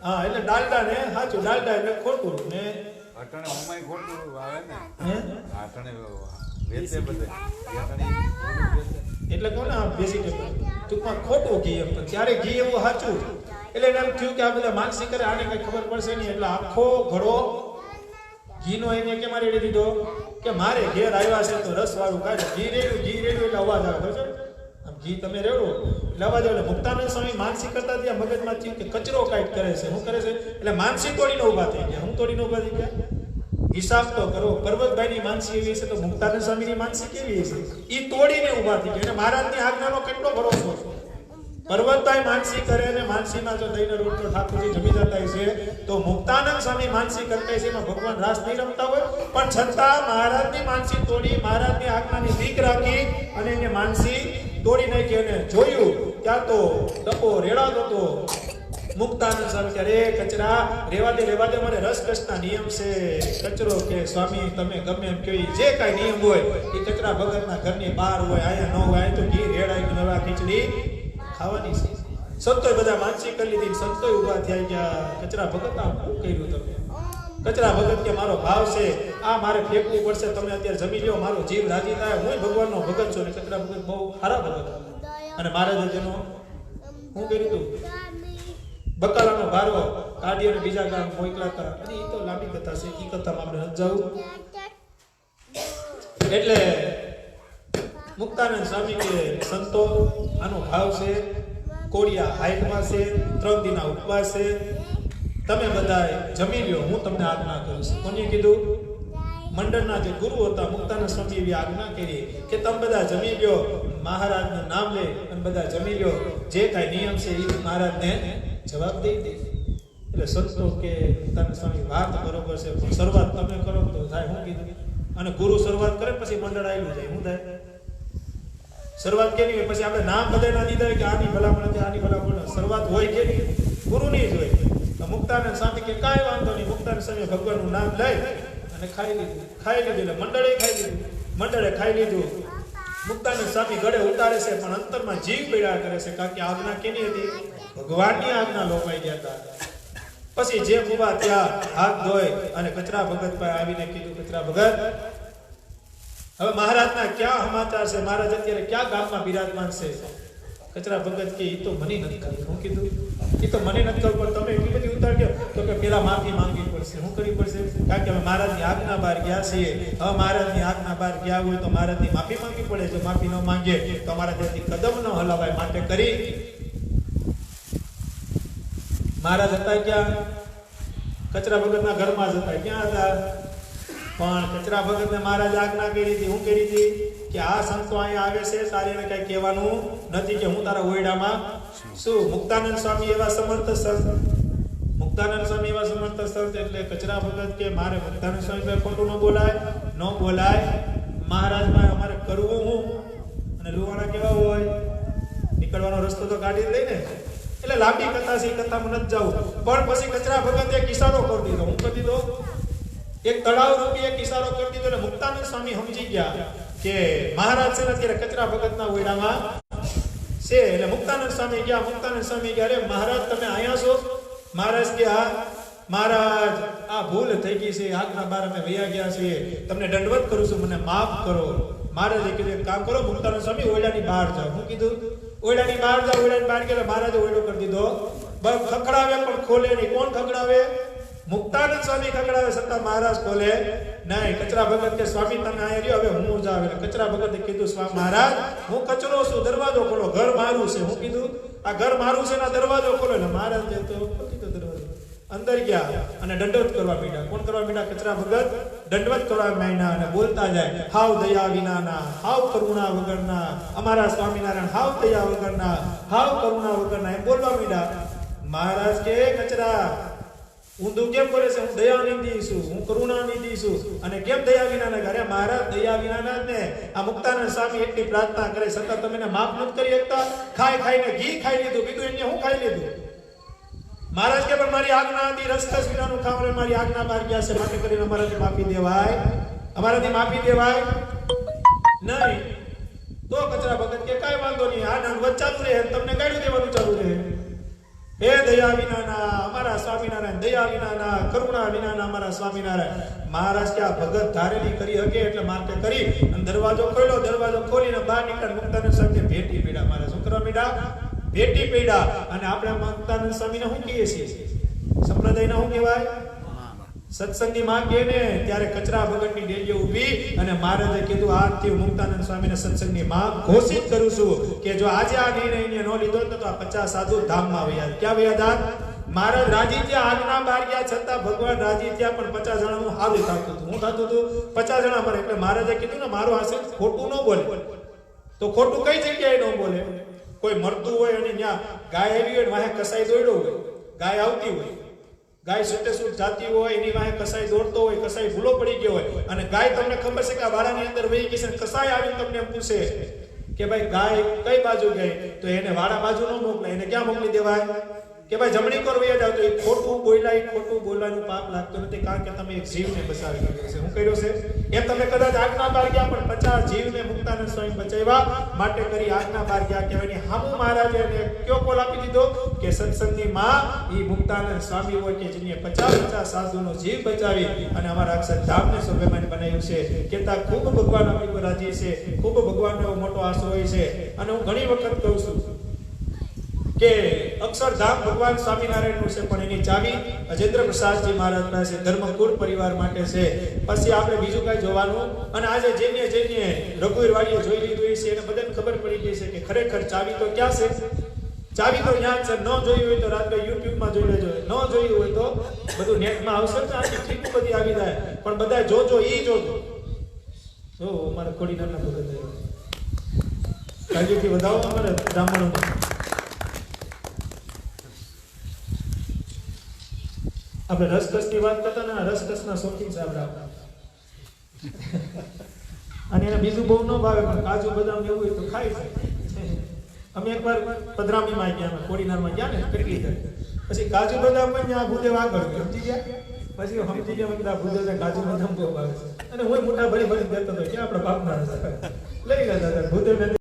હા, એટલે ડાલડા ને સાચું, ડાલડા એટલે ખોટું ને અટણે ઓમાય ખોટું આવે ને. હે અટણે વેચે બધે. એટલે કહો ને વેજીટેબલ ટૂંકમાં ખોટું ઘી એમ. પણ ત્યારે ઘી એવું સાચું. એટલે એને એમ થયું કે આ બધા માનસી કરે, આને કઈ ખબર પડશે નહીં. એટલે આખો ઘડો ઘીનો એને કે મારી દીધો કે મારે ઘેર આવ્યા છે તો રસ વાળું કાઢે. ઘી રેડ્યું એટલે અવાજ આવે છે. આમ ઘી તમે રેડો એટલે અવાજ આવે. મુક્તાનંદ સ્વામી માનસી કરતા ત્યાં મગજમાં થયું કે કચરો કાંઈક કરે છે. શું કરે છે? એટલે માનસી તોડીને ઉભા થઈ ગયા. હું તોડીને ઉભા થઈ ગયા? હિસાબ તો કરો. પર્વતભાઈની માનસી એવી છે તો મુક્તાનંદ સ્વામીની માનસી કેવી છે? ઈ તોડીને ઉભા થઈ ગયા. અને મહારાજની આજ્ઞાનો કેટલો ભરોસો છે. પર્વતભાઈ માનસી કરે અને માનસીમાં જો દહીંનો રોટલો ઠાકોરજી જમી જતા છે તો મુક્તાનંદ સ્વામી માનસી કરતા છે. એમાં ભગવાન રાસ નહીં રમતા હોય, પણ છતાં મહારાજની માનસી તોડી, મહારાજની આજ્ઞાની બીક રાખી અને એને માનસી તોડી નાખી. અને જોયું ત્યાં તો ડબ્બો રેડાતો હતો. મુક્તાનંદ સ્વામી કે અરે કચરા રેવા દે મારે રસકસના નિયમ છે. કચરો કે સ્વામી તમે ગમે એમ કહો, જે કાંઈ નિયમ હોય એ કચરા ભગતના ઘરની બહાર હોય, અહીંયા ન હોય. તો ઘી રેડાઈ નવા ખીચડી ખાવાની છે. સંતોય બધા માનસી કરી લીધી. સંતોય ઉભા થયા ગયા. કચરા ભગત આ શું કર્યું તમે? કચરા ભગત કે મારો ભાવ છે, આ મારે ફેંકવું પડશે, તમે અત્યારે જમી લો, મારો જીવ રાજી થાય. હું ભગવાનનો ભગત છું. અને કચરા ભગત બહુ સારા ભગત. અને મહારાજે જેનો શું કર્યું હતું? બકાલાનો ભારો કાઢી અને બીજા ગામ મોકલાતા. અને એ તો લાંબી કથા છે, એ કથામાં આપણે નથી જવું. એટલે મુક્તાનંદ સ્વામી કે સંતો આનો ભાવ છે, કોડિયા હાઈટમાં છે, 3 દિના ઉપવાસ છે, તમે બધા જમી લ્યો, હું તમને આજ્ઞા કરું છું. કોને કીધું? મંડળના જે ગુરુ હતા મુક્તાનંદ સ્વામી એવી આજ્ઞા કરી કે તમે બધા જમી લ્યો, મહારાજનું નામ લે અને બધા જમી લ્યો. જે કાંઈ નિયમ છે એ મહારાજને જવાબ દઈ દે. એટલે સંતો કે મુક્તાનંદ સ્વામી વાત બરોબર છે, પણ શરૂઆત તમે કરો તો થાય. હું કીધું? અને ગુરુ શરૂઆત કરે પછી મંડળ આવેલું જાય. શું થાય? શરૂઆત કેની હોય? પછી આપણે નામ બધા ના દીધા કે આની ભલામણ હતી, આની ભલામણ. શરૂઆત હોય કે નહીં? ગુરુની જ હોય. તો મુક્તાનંદ સ્વામી કે કાંઈ વાંધો નહીં. મુક્તાનંદ સ્વામી ભગવાનનું નામ લઈ અને ખાઈ લીધું. એટલે મંડળે ખાઈ લીધું. મુક્તાનંદ સ્વામી ગળે ઉતારે છે, પણ અંતરમાં જીવ પીડા કરે છે. કારણ કે આજ્ઞા કેની હતી? ભગવાનની આજ્ઞા લોપાઈ ગયા હતા. પછી જે ઉભા ત્યાં હાથ ધોઈ અને કચરા ભગત પાસે આવીને કીધું, કચરા ભગત હવે મહારાજના ક્યાં સમાચાર છે? મહારાજ અત્યારે ક્યાં ગામમાં બિરાજમાન છે? કચરા ભગત કે ઈ તો મને નથી ખબર. હું કીધું ઈ તો મને નથી ખબર, પણ તમે એટલી બધી ઉતાર ગયો તો કે પેલા માફી માંગવી પડશે. શું કરવી પડશે? કારણ કે હવે મહારાજની આજ્ઞા બહાર ગયા છીએ. હવે મહારાજની આજ્ઞા બહાર ગયા હોય તો મહારાજની માફી માંગવી પડે. જો માફી ન માંગે તો અમારા ત્યાંથી કદમ ન હલાવાય. માટે કરી મહારાજ હતા ક્યાં? કચરા ભગતના ઘરમાં જ હતા. ક્યાં હતા? પણ કચરા ભગતને મહારાજ આજ્ઞા કરી હતી. હું કરી હતી કે આ સંતો અહીંયા આવે છે, તારે એને કઈ કહેવાનું નથી કે હું તારા ઓરડામાં શું. મુક્તાનંદ સ્વામી એવા સમર્થ સંત, મુક્તાનંદ સ્વામી એવા સમર્થ સંત એટલે કચરા ભગત કે મારે મુક્તાનંદ સ્વામી ભાઈ ખોટું ન બોલાય, ન બોલાય. મહારાજમાં અમારે કરવું હું, અને લુવાણા કેવા હોય, નીકળવાનો રસ્તો તો કાઢી જ લઈ ને. એટલે લાંબી કથા છે, એ કથામાં નથી જવું. પણ પછી કચરા ભગતે એક ઇશારો કરી દીધો. હું કરી દીધો? એક તળાવ રૂપી એક ઇશારો કરી દીધો. એટલે મુક્તાનંદ સ્વામી સમજી ગયા કે મહારાજ છે ને અત્યારે કચરા ભગતના ઓરડામાં છે. એટલે મુક્તાનંદ સ્વામી ગયા. મુક્તાનંદ સ્વામી ગયા, અરે મહારાજ તમે અહીંયા છો? મહારાજ કે હા મહારાજ, આ ભૂલ થઈ ગઈ છે, આજ્ઞા બહાર અમે વયા ગયા છીએ, તમને દંડવત કરું છું, મને માફ કરો. મહારાજે કીધું એક કામ કરો, મુક્તાનંદ સ્વામી ઓરડાની બહાર જાઓ. હું કીધું ઓરડાની બહાર જાઓ. ઓરડાની બહાર ગયા. મહારાજે ઓરડો કરી દીધો. બસ ખખડાવે પણ ખોલે નહીં. કોણ ખખડાવે? મુક્તાનંદ સ્વામી ખખડાવે, છતાં મહારાજ ખોલે નહીં. કચરા ભગત કે સ્વામી તમે અહીંયા રહ્યો, હવે હું જાવ. એટલે કચરા ભગતે કીધું સ્વામી મહારાજ હું કચરો છું, દરવાજો ખોલો, ઘર મારું છે. હું કીધું આ ઘર મારું છે ને દરવાજો ખોલો. એટલે મહારાજ કે તો કીધું દરવાજો અંદર ગયા અને દંડવત કરવા માંડ્યા. કોણ કરવા માંડ્યા? કચરા ભગત દંડવત કરવા માંડ્યા અને બોલતા જાય, હાવ દયા વિનાના, હાવ કરુણા વગરના અમારા સ્વામિનારાયણ, હાવ દયા વગરના, હાવ કરુણા વગરના, એમ બોલવા માંડ્યા. મહારાજ કે કચરા ઊંધું કેમ કરે છે? હું દયાનિધિ છું, હું કરુણાનિધિ છું, અને કેમ દયા વિનાના? અરે મહારાજ દયા વિનાના જ ને. આ મુક્તાનંદ સ્વામી એટલી પ્રાર્થના કરે, છતાં તમે એને માફ નથી કરી શકતા. ખાઈ ખાઈને ઘી ખાઈ લીધું. કીધું એને હું ખાઈ લીધું? મહારાજ કે પણ મારી આજ્ઞા હતી, રસકસ વિનાનું ખાવાનું મારી આજ્ઞા બહાર ગયા છે, માટે કરીને અમારાથી માફી દેવાય? અમારાથી માફી દેવાય નહીં. તો કચરા ભગત કે કાંઈ વાંધો નહીં, આ દંડવત ચાલુ રહે, તમને ગાડું દેવાનું ચાલુ રહે. હે દયા વિનાના અમારા સ્વામિનારાયણ, દયા વિનાના, કરુણા વિનાના અમારા સ્વામિનારાયણ. મહારાજ કે આ ભગત ધારેલી કરી હકે એટલે માટે કરી અને દરવાજો ખોલ્યો. દરવાજો ખોલીને બહાર નીકળ્યા. મુક્તાનંદ સ્વામીને ભેટી પીડા. મારે શું કરવા માંડ્યા? ભેટી પીડા. અને આપણે મુક્તાનંદ સ્વામીને શું કહીએ છીએ? સંપ્રદાયના શું કહેવાય? સત્સંગની માં કે ને ત્યારે કચરા ભગતની ડેલીઓ ઊભી અને મહારાજે કીધું આજથી હું મુક્તાનંદ સ્વામીને સત્સંગની માં ઘોષિત કરું છું કે જો આજે આ નિર્ણય ન લીધો તો આ 50 સાધુ ધામમાં વયા. ક્યાં વયા હતા? મહારાજ રાજી થયા, આજ્ઞા બહાર ગયા છતાં ભગવાન રાજી થયા, પણ 50 જણાનું હારું થતું હતું. હું થતું હતું 50 જણા મરે. એટલે મહારાજે કીધું ને મારું આશીર્વાદ ખોટું ન બોલે. તો ખોટું કઈ જગ્યાએ ન બોલે? કોઈ મરતું હોય અને ત્યાં ગાય આવી હોય, વાહે કસાઈ દોડ્યો હોય, ગાય આવતી હોય, ગાય સુટે સુટ જાતી હોય, એની વાહે કસાઈ દોડતો હોય, કસાઈ ભૂલો પડી ગયો હોય, અને ગાય તમને ખબર છે કે આ વાડાની અંદર વહી ગઈ છે, કસાઈ આવીને તમને એમ પૂછે કે ભાઈ ગાય કઈ બાજુ ગઈ, તો એને વાડા બાજુ ન મોકલે, એને ક્યાં મોકલી દેવાય? કે ભાઈ જમણી કોર વયા જાવ. તો એ ખોટું બોલાય, ખોટું બોલવાનું પાપ લાગતું નથી, કારણ કે તમે એક જીવને બચાવી કર્યો છે. શું કર્યો છે? એમ તમે કદાચ આજ્ઞા બહાર ગયા, પણ 50 જીવને મુક્તાનંદ સ્વામી બચાવ્યા, માટે કરી આજ્ઞા બહાર ગયા. કહેવાય હામુ મહારાજે એને કયો કોલ આપી દીધો કે સત્સંગની માં ઈ મુક્તાનંદ સ્વામી હોય કે જેને 50 સાધુનો જીવ બચાવી અને અમારા અક્ષર ધામને શોભામાન બનાવ્યું છે. કેતા ખૂબ ભગવાન આપણી પર રાજી છે, ખૂબ ભગવાનનો એવો મોટો આશો હોય છે. અને હું ઘણી વખત કહું છું કે અક્ષરધામ ભગવાન સ્વામિનારાયણનું છે, પણ એની ચાવી અજેન્દ્ર પ્રસાદજી મહારાજ પાસે ધર્મકુળ પરિવાર માટે છે. પછી આપણે બીજું કઈ જોવાનું. અને આજે જેને રઘુવીરવાડીએ જોઈ લીધું છે એને બધાને ખબર પડી ગઈ છે કે ખરેખર ચાવી તો ક્યાં છે? ચાવી તો ત્યાં છે. ન જોયું હોય તો રાત્રે યુટ્યુબમાં જોઈ લેજો, ન જોયું હોય તો બધું નેટમાં આવશે ને, આખી ઠીક બધી આવી જાય. પણ બધા જોજો, ઈ જોજો. જો અમારે ખોડીનારના ભગત કાળજીથી વધાવો અમારે બ્રાહ્મણો. આપણે રસકસની વાત કરતા ને, રસકસના શોખીન છે આપણે. અને એને બીજું બહુ ન ભાવે, પણ કાજુ બદામ એવું હોય તો ખાઈ જાય. અમે એકવાર પધરામીમાં ગયા, અમે કોડીનારમાં ગયા ને કેટલી જાય, પછી કાજુ બદામ પણ આ ભૂદેવ આગળ સમજી ગયા. પછી સમજી ગયા કે આ ભૂદેવને કાજુ બદામ બહુ ભાવે છે. અને હું મોટા ભરી ભરી દેતો હતો, ક્યાં આપણા બાપના લઈ ગયા ભૂદેવને